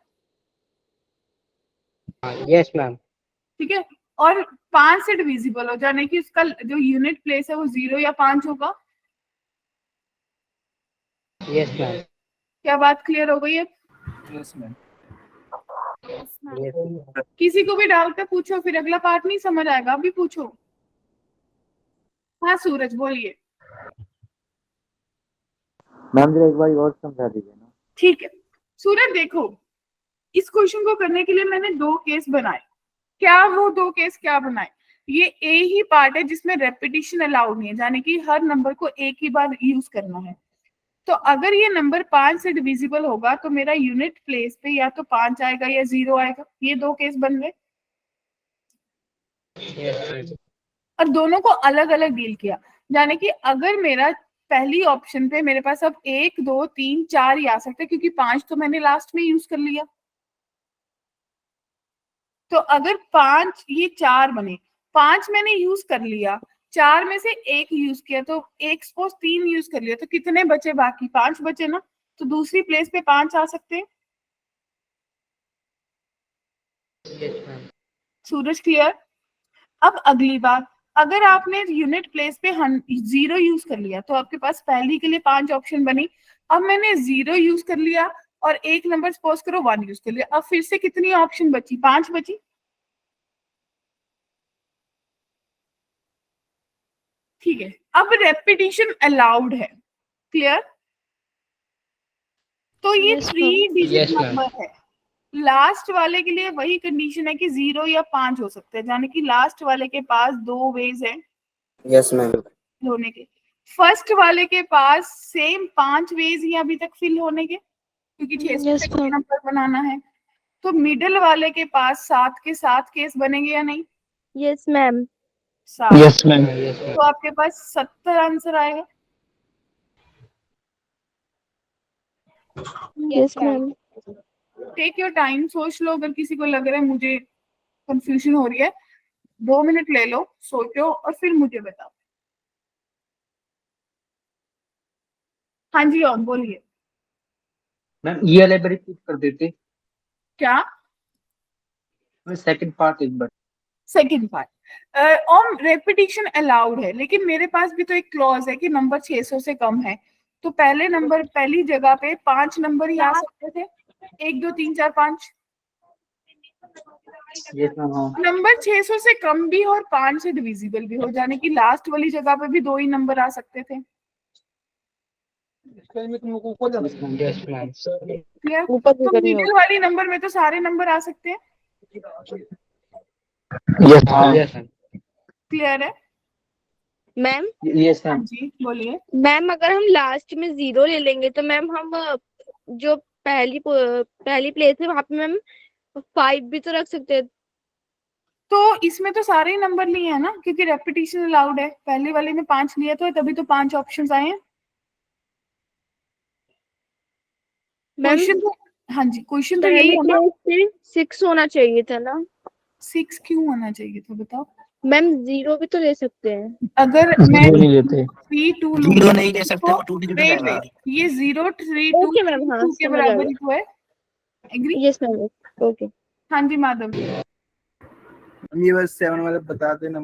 हाँ यस मैम। ठीक है। और 5 से डिविजिबल हो जाने की उसका जो यूनिट प्लेस है वो 0 या 5 होगा। Yes ma'am. क्या बात क्लियर हो गई है? Yes ma'am. किसी को भी डाउट है पूछो, फिर अगला पार्ट नहीं समझ आएगा, अभी पूछो। हाँ सूरज बोलिए। मैम जरा एक बार और समझा दीजिए ना। ठीक है सूरज, देखो इस क्वेश्चन को करने के लिए मैंने 2 केस बनाए। क्या वो 2 केस क्या बनाए? ये ए ही पार्ट है जिसमें रेपिटेशन अलाउड नहीं है, यानी कि हर नंबर को एक ही बार यूज करना है। तो अगर ये नंबर 5 से डिविजिबल होगा तो मेरा यूनिट प्लेस पे या तो 5 आएगा या 0 आएगा। ये 2 केस बन गए, और दोनों को अलग अलग डील किया। यानी कि अगर मेरा पहली ऑप्शन पे मेरे पास अब 1 2 3 4 ही आ सकते हैं, क्योंकि 5 तो मैंने लास्ट में यूज कर लिया। तो अगर 5 ये 4 बने, 5 मैंने यूज कर लिया, 4 में से एक यूज किया, तो एक सपोज 3 यूज कर लिया, तो कितने बचे? बाकी 5 बचे ना, तो दूसरी प्लेस पे 5 आ सकते हैं। सूरज क्लियर? अब अगली बात, अगर आपने यूनिट प्लेस पे 0 यूज कर लिया तो आपके पास पहली के लिए 5 ऑप्शन बनी। अब मैंने 0 यूज कर लिया और एक नंबर सपोज करो 1 यूज कर लिया, अब फिर से कितनी ऑप्शन बची? 5 बची, ठीक है। अब रेपिटेशन अलाउड है, क्लियर? तो ये Yes, 3 digit Yes, ma'am. Number है। लास्ट वाले के लिए वही कंडीशन है कि 0 या 5 हो सकते हैं, यानी कि लास्ट वाले के पास 2 वेज है यस मैम। होने के। फर्स्ट वाले के पास सेम 5 वेज ही अभी तक फिल होने के, क्योंकि 600 Yes, से कोई ma'am. नंबर बनाना है। तो मिडिल वाले के पास 7 के 7 केस बनेंगे या नहीं? Yes ma'am. 7। Yes ma'am. Yes तो आपके पास 70 आंसर आएगा। Yes, ma'am. Take your time, सोच लो। अगर किसी को लग रहा है मुझे कंफ्यूजन हो रही है, 2 मिनट ले लो, सोचो और फिर मुझे बताओ। हाँ जी, और बोलिए। मैम ये वाला एक बार रिपीट कर देते, क्या? सेकंड पार्ट एक बार। सेकंड पार्ट, और रेपिटेशन अलाउड है, लेकिन मेरे पास भी तो एक क्लॉज है कि नंबर 600 से कम है, तो पहले नंबर, पहली जगह पे 5 नंबर ही आ सकते थे, 1 2 3 4 5। Yes ma'am. हाँ नंबर 600 से कम भी और 5 से डिविजिबल भी हो जाने की लास्ट वाली जगह पे भी 2 ही नंबर आ सकते थे। Yes ma'am. क्लियर? ऊपर तो नीचे नहीं मिडिल वाली नंबर में तो सारे नंबर आ सकते हैं। Yes ma'am. क्लियर है? मैम यस हाँ मैम। जी, बोलिए। मैम अगर हम लास्ट में 0 ले लेंगे तो मैम हम जो पहली प्लेस है वहां पे मैम 5 भी तो रख सकते हैं। तो इसमें तो सारे ही नंबर लिए हैं ना, क्योंकि रेपिटेशन अलाउड है। पहले वाले में 5 लिए तो तभी तो 5 ऑप्शंस आए हैं। मैम क्वेश्चन तो, हाँ जी, क्वेश्चन तो यही पहली है ना। प्लेस पे 6 होना चाहिए था ना 6 क्यों होना चाहिए था, बताओ। मैम, 0 भी तो ले सकते हैं। अगर मैं जीरो नहीं लेते। 3 2 जीरो नहीं ले सकते, वो 2 डिजिट हो वेट जाएगा। वेट, ये 0 3 2 ओके मैम, हाँ 2 के समझ आ बराबर गया। ही तो है। एग्री? Yes ma'am, okay. हाँ जी माधव, ये बस 7 वाला बता देना,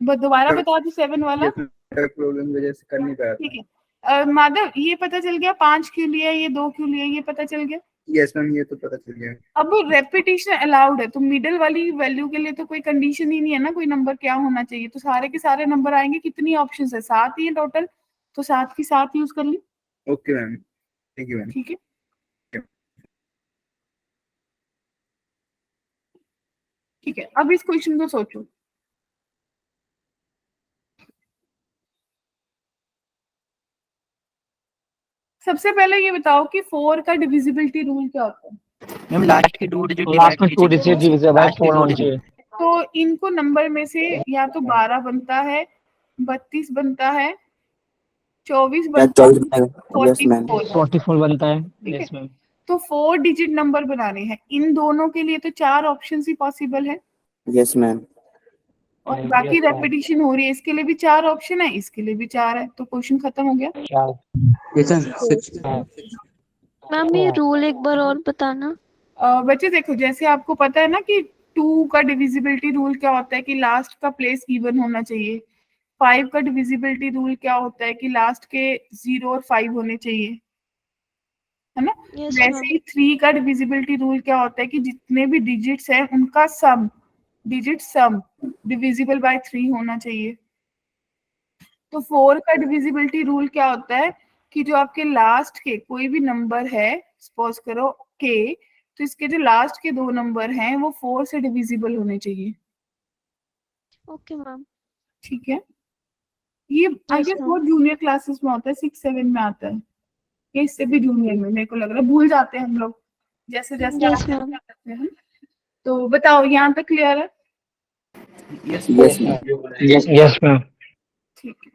दोबारा बता दो 7 वाला। प्रॉब्लम की वजह से कर नहीं पाया। ठीक है, माधव ये पता चल गया 5 क्यों लिया, ये 2 क्यों लिया, ये पता चल गया। यस मैम, ये तो पता चल गया। अब रेपिटेशन अलाउड है, तो मिडिल वाली वैल्यू के लिए तो कोई कंडीशन ही नहीं है ना, कोई नंबर क्या होना चाहिए, तो सारे के सारे नंबर आएंगे। कितनी ऑप्शंस है? 7 ही है टोटल, तो 7 की 7 यूज कर ली। Okay ma'am, thank you ma'am. ठीक है, ठीक है। अब इस क्वेश्चन को सोचो। सबसे पहले ये बताओ कि 4 का डिविजिबिलिटी रूल क्या होता है। मैम लास्ट के 2 डिजिट लास्ट में 2 डिजिट डिविजिबल बाय 4 होनी चाहिए। तो इनको नंबर में से या तो 12 बनता है, 32 बनता है, 24 बनता है, 44। 44 बनता है। ठीक है, यस मैम। तो 4 डिजिट नंबर बनाने हैं। इन दोनों के लिए तो 4 ऑप्शन ही पॉसिबल है, यस मैम। और बाकी रेपिटेशन हो रही है, इसके लिए भी 4 ऑप्शन है, इसके लिए भी 4 है, तो क्वेश्चन खत्म हो गया। Yes sir. मैम ये रूल एक बार और बताना। बच्चे देखो, जैसे आपको पता है ना कि 2 का डिविजिबिलिटी रूल क्या होता है कि लास्ट का प्लेस इवन होना चाहिए। 5 का डिविजिबिलिटी रूल क्या होता है कि लास्ट के 0 और 5 होने चाहिए, है ना। यस वैसे मैम। ही 3 का डिविजिबिलिटी रूल क्या होता है कि जितने भी डिजिट्स हैं उनका सम, डिजिट सम डिविजिबल बाय 3 होना चाहिए। तो 4 का डिविजिबिलिटी रूल क्या होता है कि जो आपके लास्ट के कोई भी नंबर है, सपोज करो के, तो इसके जो लास्ट के 2 नंबर हैं वो 4 से डिविजिबल होने चाहिए। Okay ma'am. ठीक है, ये आई Yes, गेस ma'am. बहुत जूनियर क्लासेस में होता है, 6 7 में आता है, ये इससे भी जूनियर में मेरे को लग रहा है। भूल जाते हैं हम लोग जैसे जैसे Yes, आगे ma'am. करते हैं। तो बताओ, यहाँ तक क्लियर है? Yes ma'am. Yes ma'am. ठीक है,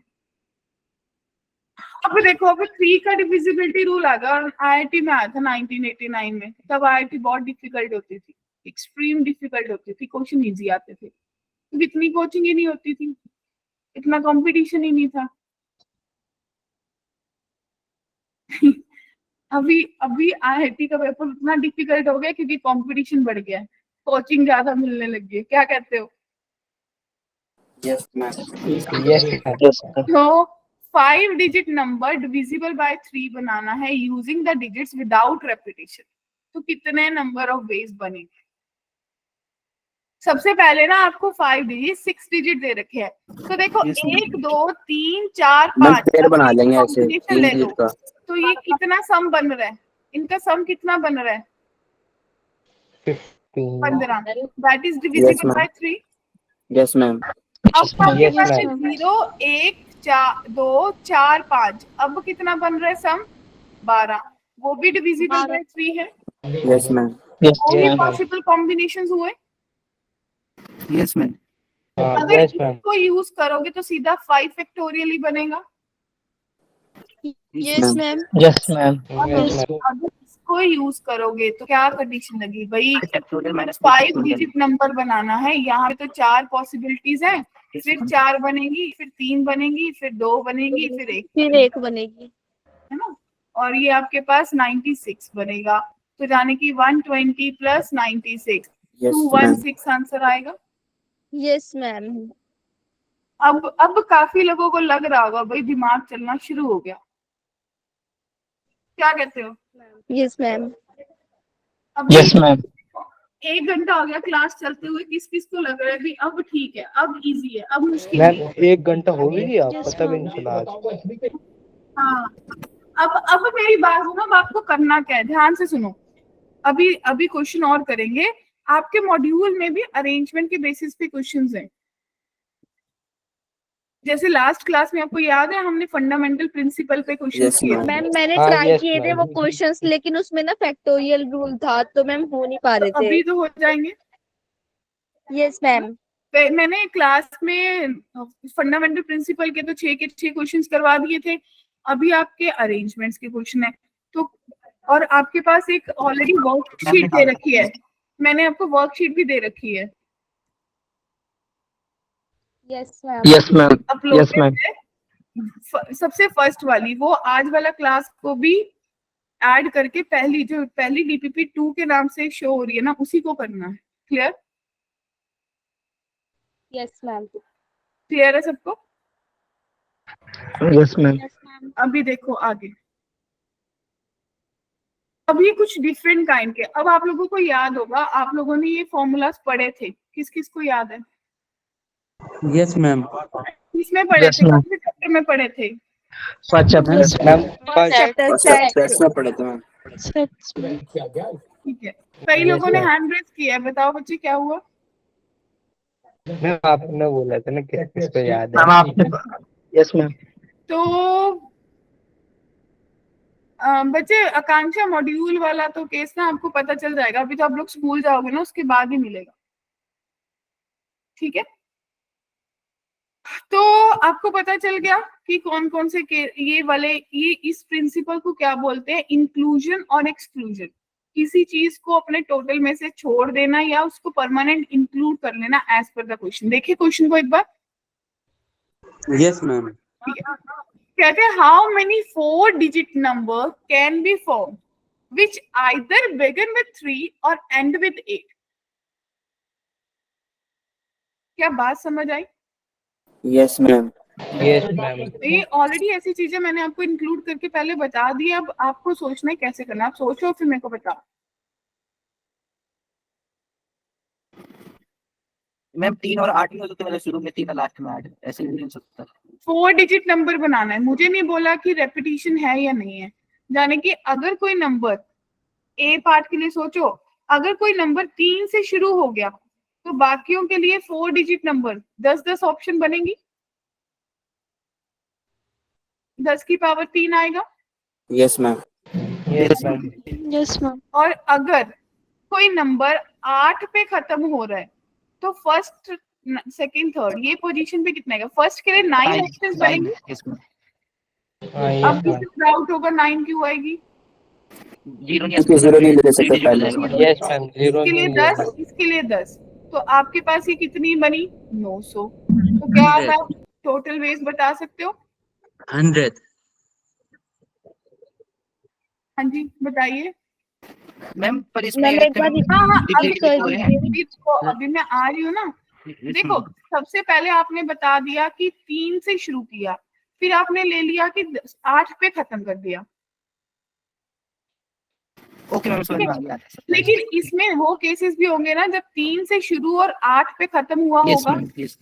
अब देखो, अगर 3 का डिविजिबिलिटी रूल आ गया, और आईआईटी में आया था 1989 में, तब आईआईटी बहुत डिफिकल्ट होती थी, एक्सट्रीम डिफिकल्ट होती थी, क्वेश्चन इजी आते थे, क्योंकि इतनी कोचिंग ही नहीं होती थी, इतना कंपटीशन ही नहीं था। अभी अभी आईआईटी का पेपर इतना डिफिकल्ट हो गया क्योंकि कंपटीशन बढ़ गया है, कोचिंग ज्यादा मिलने लग गई है। क्या कहते हो? Yes ma'am. यस। तो 5 डिजिट नंबर डिविजिबल बाय 3 बनाना है using the digits without repetition, तो कितने नंबर ऑफ वेज बनेंगे? सबसे पहले ना आपको 5 डिजिट 6 डिजिट दे रखे हैं, तो देखो Yes, ma'am. 1 2 3 4 मैम 5 पेड़ बना देंगे ऐसे कॉम्बिनेशन 3 ले लो, डिजिट का। तो ये कितना सम बन रहा है? इनका सम कितना बन रहा है? 15, that is Yes, divisible ma'am. By 3। Yes ma'am. अब आपके Yes, पास ma'am. 0 1 4 2 4 5, अब कितना बन रहा है सम? 12, वो भी डिविजिबल बाय 3 है। Yes ma'am. वो भी पॉसिबल कॉम्बिनेशंस हुए। Yes ma'am. अगर इसको यूज करोगे तो सीधा 5 फैक्टोरियल ही बनेगा। Yes, ma'am. Yes ma'am. अगर इसको इसको यूज करोगे तो क्या कंडीशन लगी भाई, 5 डिजिट नंबर बनाना है, यहाँ पे तो 4 पॉसिबिलिटीज है, फिर 4 बनेगी, फिर 3 बनेगी, फिर 2 बनेगी, फिर 1, फिर एक बनेगी। है ना। और ये आपके पास 96 बनेगा, तो जाने की 120 प्लस 96 यस 216 आंसर आएगा। Yes ma'am. अब काफी लोगों को लग रहा होगा भाई दिमाग चलना शुरू हो गया, क्या कहते हो? Yes ma'am. अब यस मैम। 1 घंटा हो गया क्लास चलते हुए, किस किस को लग रहा है कि अब ठीक है, अब इजी है, अब मुश्किल मैम नहीं है? 1 घंटा हो भी गया, Yes, पता भी ma'am. नहीं चला आज। हाँ, अब मेरी बात सुनो, अब आपको करना क्या है, ध्यान से सुनो। अभी क्वेश्चन और करेंगे, आपके मॉड्यूल में भी अरेंजमेंट के बेसिस पे क्वेश्चंस हैं। जैसे लास्ट क्लास में आपको याद है हमने फंडामेंटल प्रिंसिपल पे क्वेश्चन Yes, किए थे। ma'am. मैम मैंने हाँ, ट्राई yes, किए थे ma'am. वो क्वेश्चंस, लेकिन उसमें ना फैक्टोरियल रूल था तो मैम हो नहीं पा रहे तो थे। अभी तो हो जाएंगे। Yes ma'am. मैंने क्लास में फंडामेंटल प्रिंसिपल के तो 6 के 6 क्वेश्चंस करवा दिए थे, अभी आपके अरेंजमेंट्स के क्वेश्चन है। तो और आपके पास एक ऑलरेडी वर्कशीट दे रखी है, मैंने आपको वर्कशीट भी दे रखी है, yes ma'am. Yes ma'am. Yes uploaded ma'am. है। सबसे फर्स्ट वाली वो आज वाला क्लास को भी ऐड करके पहली डीपीपी 2 के नाम से शो हो रही है ना, उसी को करना है। क्लियर? Yes ma'am. क्लियर है सबको? Yes ma'am. Yes ma'am. अभी देखो आगे, अभी कुछ डिफरेंट काइंड के, अब आप लोगों को याद होगा, आप लोगों ने ये फॉर्मूलाज पढ़े थे, किस किस को याद है? Yes, ma'am. किसमें पढ़े Yes, थे, ma'am. कौन से चैप्टर में पढ़े थे? First chapter. Ma'am chapter sets में पढ़े थे मैम। Sets, ma'am. ठीक है, कई लोगों ने हैंड रेज किया है, बताओ बच्चे क्या हुआ? मैम आपने बोला था ना कि किसको याद मैम है। आपने। Yes ma'am. तो बच्चे आकांक्षा मॉड्यूल वाला तो केस ना आपको पता चल जाएगा, अभी तो आप लोग स्कूल जाओगे ना, उसके बाद ही मिलेगा। ठीक है, तो आपको पता चल गया कि कौन कौन से ये इस प्रिंसिपल को क्या बोलते हैं, इंक्लूजन और एक्सक्लूजन। किसी चीज को अपने टोटल में से छोड़ देना या उसको परमानेंट इंक्लूड कर लेना एज पर द क्वेश्चन। देखिए क्वेश्चन को एक बार। Yes, ma'am. ठीक है, कहते हैं how many 4 digit number can be form which either begin with 3 और एंड विद 8। क्या बात समझ आई? Yes ma'am. Yes ma'am. ये ऑलरेडी ऐसी चीजें मैंने आपको इंक्लूड करके पहले बता दी, अब आपको सोचना है कैसे करना। आप सोचो फिर मेरे को बताओ। मैम 3 और 8 ही हो सकते हैं, मतलब शुरू में 3 और लास्ट में 8, ऐसे भी हो सकता है। 4 डिजिट नंबर बनाना है, मुझे नहीं बोला कि रेपिटेशन है या नहीं है। यानी कि अगर कोई नंबर, ए पार्ट के लिए सोचो, अगर कोई नंबर 3 से शुरू हो गया तो बाकियों के लिए 4 डिजिट नंबर 10 ऑप्शन बनेंगी, 10 की पावर 3 आएगा। Yes ma'am. Yes ma'am. Yes, ma'am. और अगर कोई नंबर 8 पे खत्म हो रहा है तो फर्स्ट सेकंड थर्ड ये पोजीशन पे कितना आएगा? फर्स्ट के लिए 9 ऑप्शंस बनेंगे। Yes ma'am. हाँ अब यस मैम। किसी डाउट होगा 9 क्यों आएगी? 0 नहीं इसके 0 नहीं ले सकते पहले। Yes ma'am. 0 इसके लिए नहीं 10, इसके लिए 10, तो आपके पास ये कितनी बनी? 900। तो क्या आप टोटल वेज बता सकते हो? 100. हाँ जी बताइए। मैम पर इसमें मैम एक बार हाँ रिपीट कर दीजिए। अभी मैं आ रही हूँ ना। देखो सबसे पहले आपने बता दिया कि 3 से शुरू किया, फिर आपने ले लिया कि 8 पे खत्म कर दिया। ओके मैम, समझ में आ गया। लेकिन इसमें वो केसेस भी होंगे ना जब 3 से शुरू और 8 पे खत्म हुआ यस होगा, मैम। यस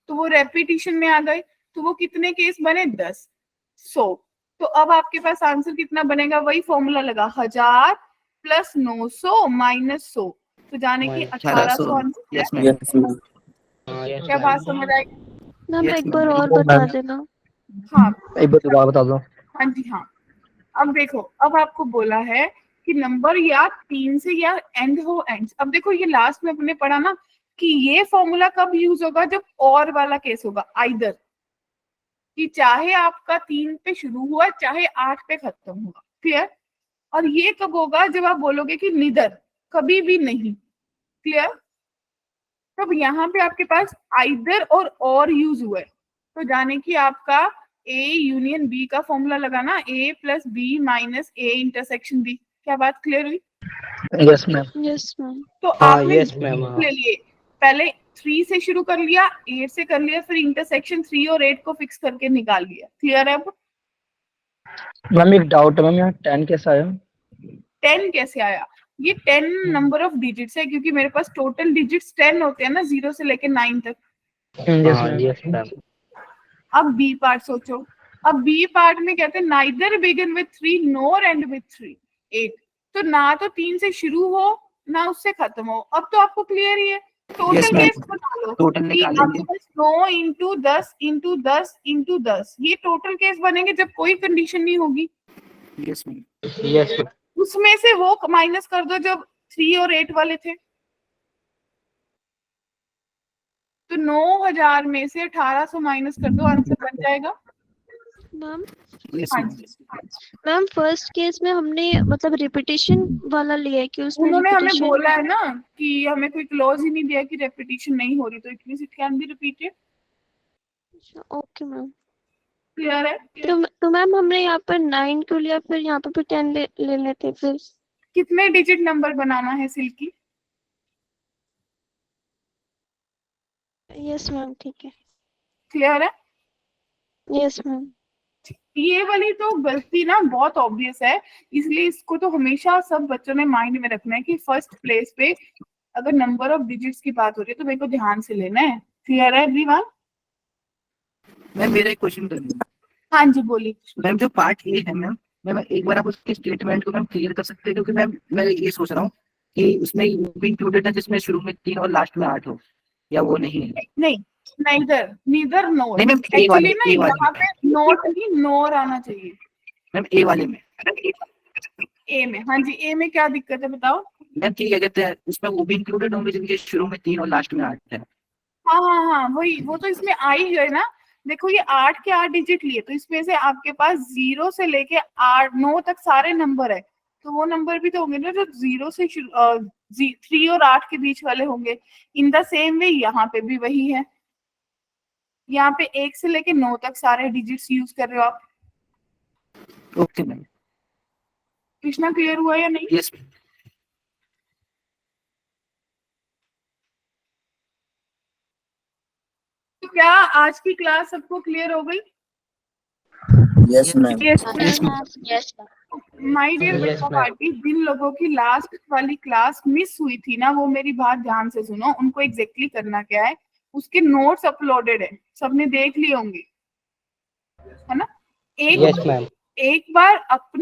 तो वो रेपिटेशन में आ गए, तो वो कितने केस बने? 10। 100। तो अब आपके पास आंसर कितना बनेगा? वही फॉर्मूला लगा, 1000 प्लस 900 माइनस 100, तो जाने की 1800 answer. Yes ma'am. Yes ma'am. क्या बात समझ आई? मैम Yes, एक ma'am. बार और Oh, बता ma'am. देना। हाँ एक बार दोबारा बता दो। हाँ जी हाँ। अब देखो, अब आपको बोला है कि नंबर या 3 से या एंड हो एंड। अब देखो ये लास्ट में अपने पढ़ा ना कि ये फॉर्मूला कब यूज होगा? जब और वाला केस होगा, आइदर कि चाहे आपका 3 पे शुरू हुआ चाहे 8 पे खत्म हुआ। क्लियर? और ये कब होगा, जब आप बोलोगे कि निदर, कभी भी नहीं। क्लियर? तब यहाँ पे आपके पास आइदर और यूज हुआ है, तो जाने कि आपका ए यूनियन बी का फॉर्मूला लगाना, A plus B minus A intersection B. क्या बात क्लियर हुई? Yes ma'am. Yes, ma'am. तो हाँ आपने यस मैम ले लिए, पहले 3 से शुरू कर लिया, 8 से कर लिया, फिर इंटरसेक्शन 3 और 8 को फिक्स करके निकाल लिया। क्लियर है? अब मैम एक डाउट है मैम, यहाँ 10 कैसे आया? 10 कैसे आया? ये 10 नंबर ऑफ डिजिट्स है, क्योंकि मेरे पास टोटल डिजिट्स 10 होते हैं ना, 0 से लेके 9 तक। हाँ यस मैम अब बी पार्ट सोचो। अब बी पार्ट में कहते हैं neither begin with 3 NOR and with 3 8। तो ना तो 3 से शुरू हो ना उससे खत्म हो। अब तो आपको क्लियर ही है। Total Yes, ma'am. केस बता लो। टोटल निकालेंगे। 9 इंटू 10 इंटू 10 इंटू 10, ये टोटल केस बनेंगे जब कोई कंडीशन नहीं होगी। Yes ma'am. यस मैम उसमें से वो माइनस कर दो जब 3 और 8 वाले थे। तो 9000 में से 1800 माइनस कर दो, आंसर बन जाएगा। मैम यस हाँ मैम। जी। मैम फर्स्ट केस में हमने मतलब रिपीटेशन वाला लिया है कि उसमें उन्होंने हमें repetition- बोला है ना कि हमें कोई क्लॉज ही नहीं दिया कि रेपिटेशन नहीं हो रही, तो it means it can be repeated. Okay ma'am. Clear है? तो मैम हमने यहाँ पर 9 क्यों लिया, फिर यहाँ पे भी 10 ले लेते फिर। कितने डिजिट नंबर बनाना है सिल्की? यस मैम ठीक है। क्लियर है? Yes ma'am. ये वाली तो गलती ना बहुत ऑब्वियस है, इसलिए इसको तो हमेशा सब बच्चों ने माइंड में रखना है कि फर्स्ट प्लेस पे अगर नंबर ऑफ डिजिट्स की बात हो रही है तो मेरे को ध्यान से लेना है। क्लियर है एवरीवन? मैम मेरा एक क्वेश्चन कर लीजिए। हाँ जी बोलिए। मैम जो पार्ट ए है मैम, मैम एक बार आप उसके स्टेटमेंट को मैम क्लियर कर सकते हैं, क्योंकि मैम मैं ये सोच रहा हूँ कि उसमें भी इंक्लूडेड है जिसमें शुरू में 3 और लास्ट में 8 हो, या वो नहीं है? नहीं, नीदर नोर। नहीं मैम, ए वाले, एक्चुअली ना ए वाले यहाँ पे नोट नहीं नोर आना चाहिए। मैम ए वाले में। ए में, हाँ जी, ए में क्या दिक्कत है बताओ? मैम क्या कहते हैं, उसमें वो भी इंक्लूडेड होंगे जिनके शुरू में 3 और लास्ट में 8 है। हाँ हाँ हाँ, वही, वो तो इसमें आ ही गए ना। देखो ये 8 के 8 डिजिट लिए, तो इसमें से आपके पास 0 से लेके 9 तक सारे नंबर है, तो वो नंबर भी तो होंगे ना जो 0 से 3 और 8 के बीच वाले होंगे। इन द सेम वे यहाँ पे भी वही है। यहाँ पे 1 से लेके 9 तक सारे डिजिट्स यूज कर रहे हो आप। Okay ma'am. कृष्णा क्लियर हुआ या नहीं? Yes ma'am. तो क्या आज की क्लास सबको क्लियर हो गई? Yes ma'am. Yes yes my dear Yes, बच्चा ma'am. पार्टी, जिन लोगों की लास्ट वाली क्लास मिस हुई थी ना, वो मेरी बात ध्यान से सुनो। उनको एग्जैक्टली करना क्या है, उसके नोट्स अपलोडेड है, सबने देख लिए होंगे, है ना? यस मैम एक बार अपने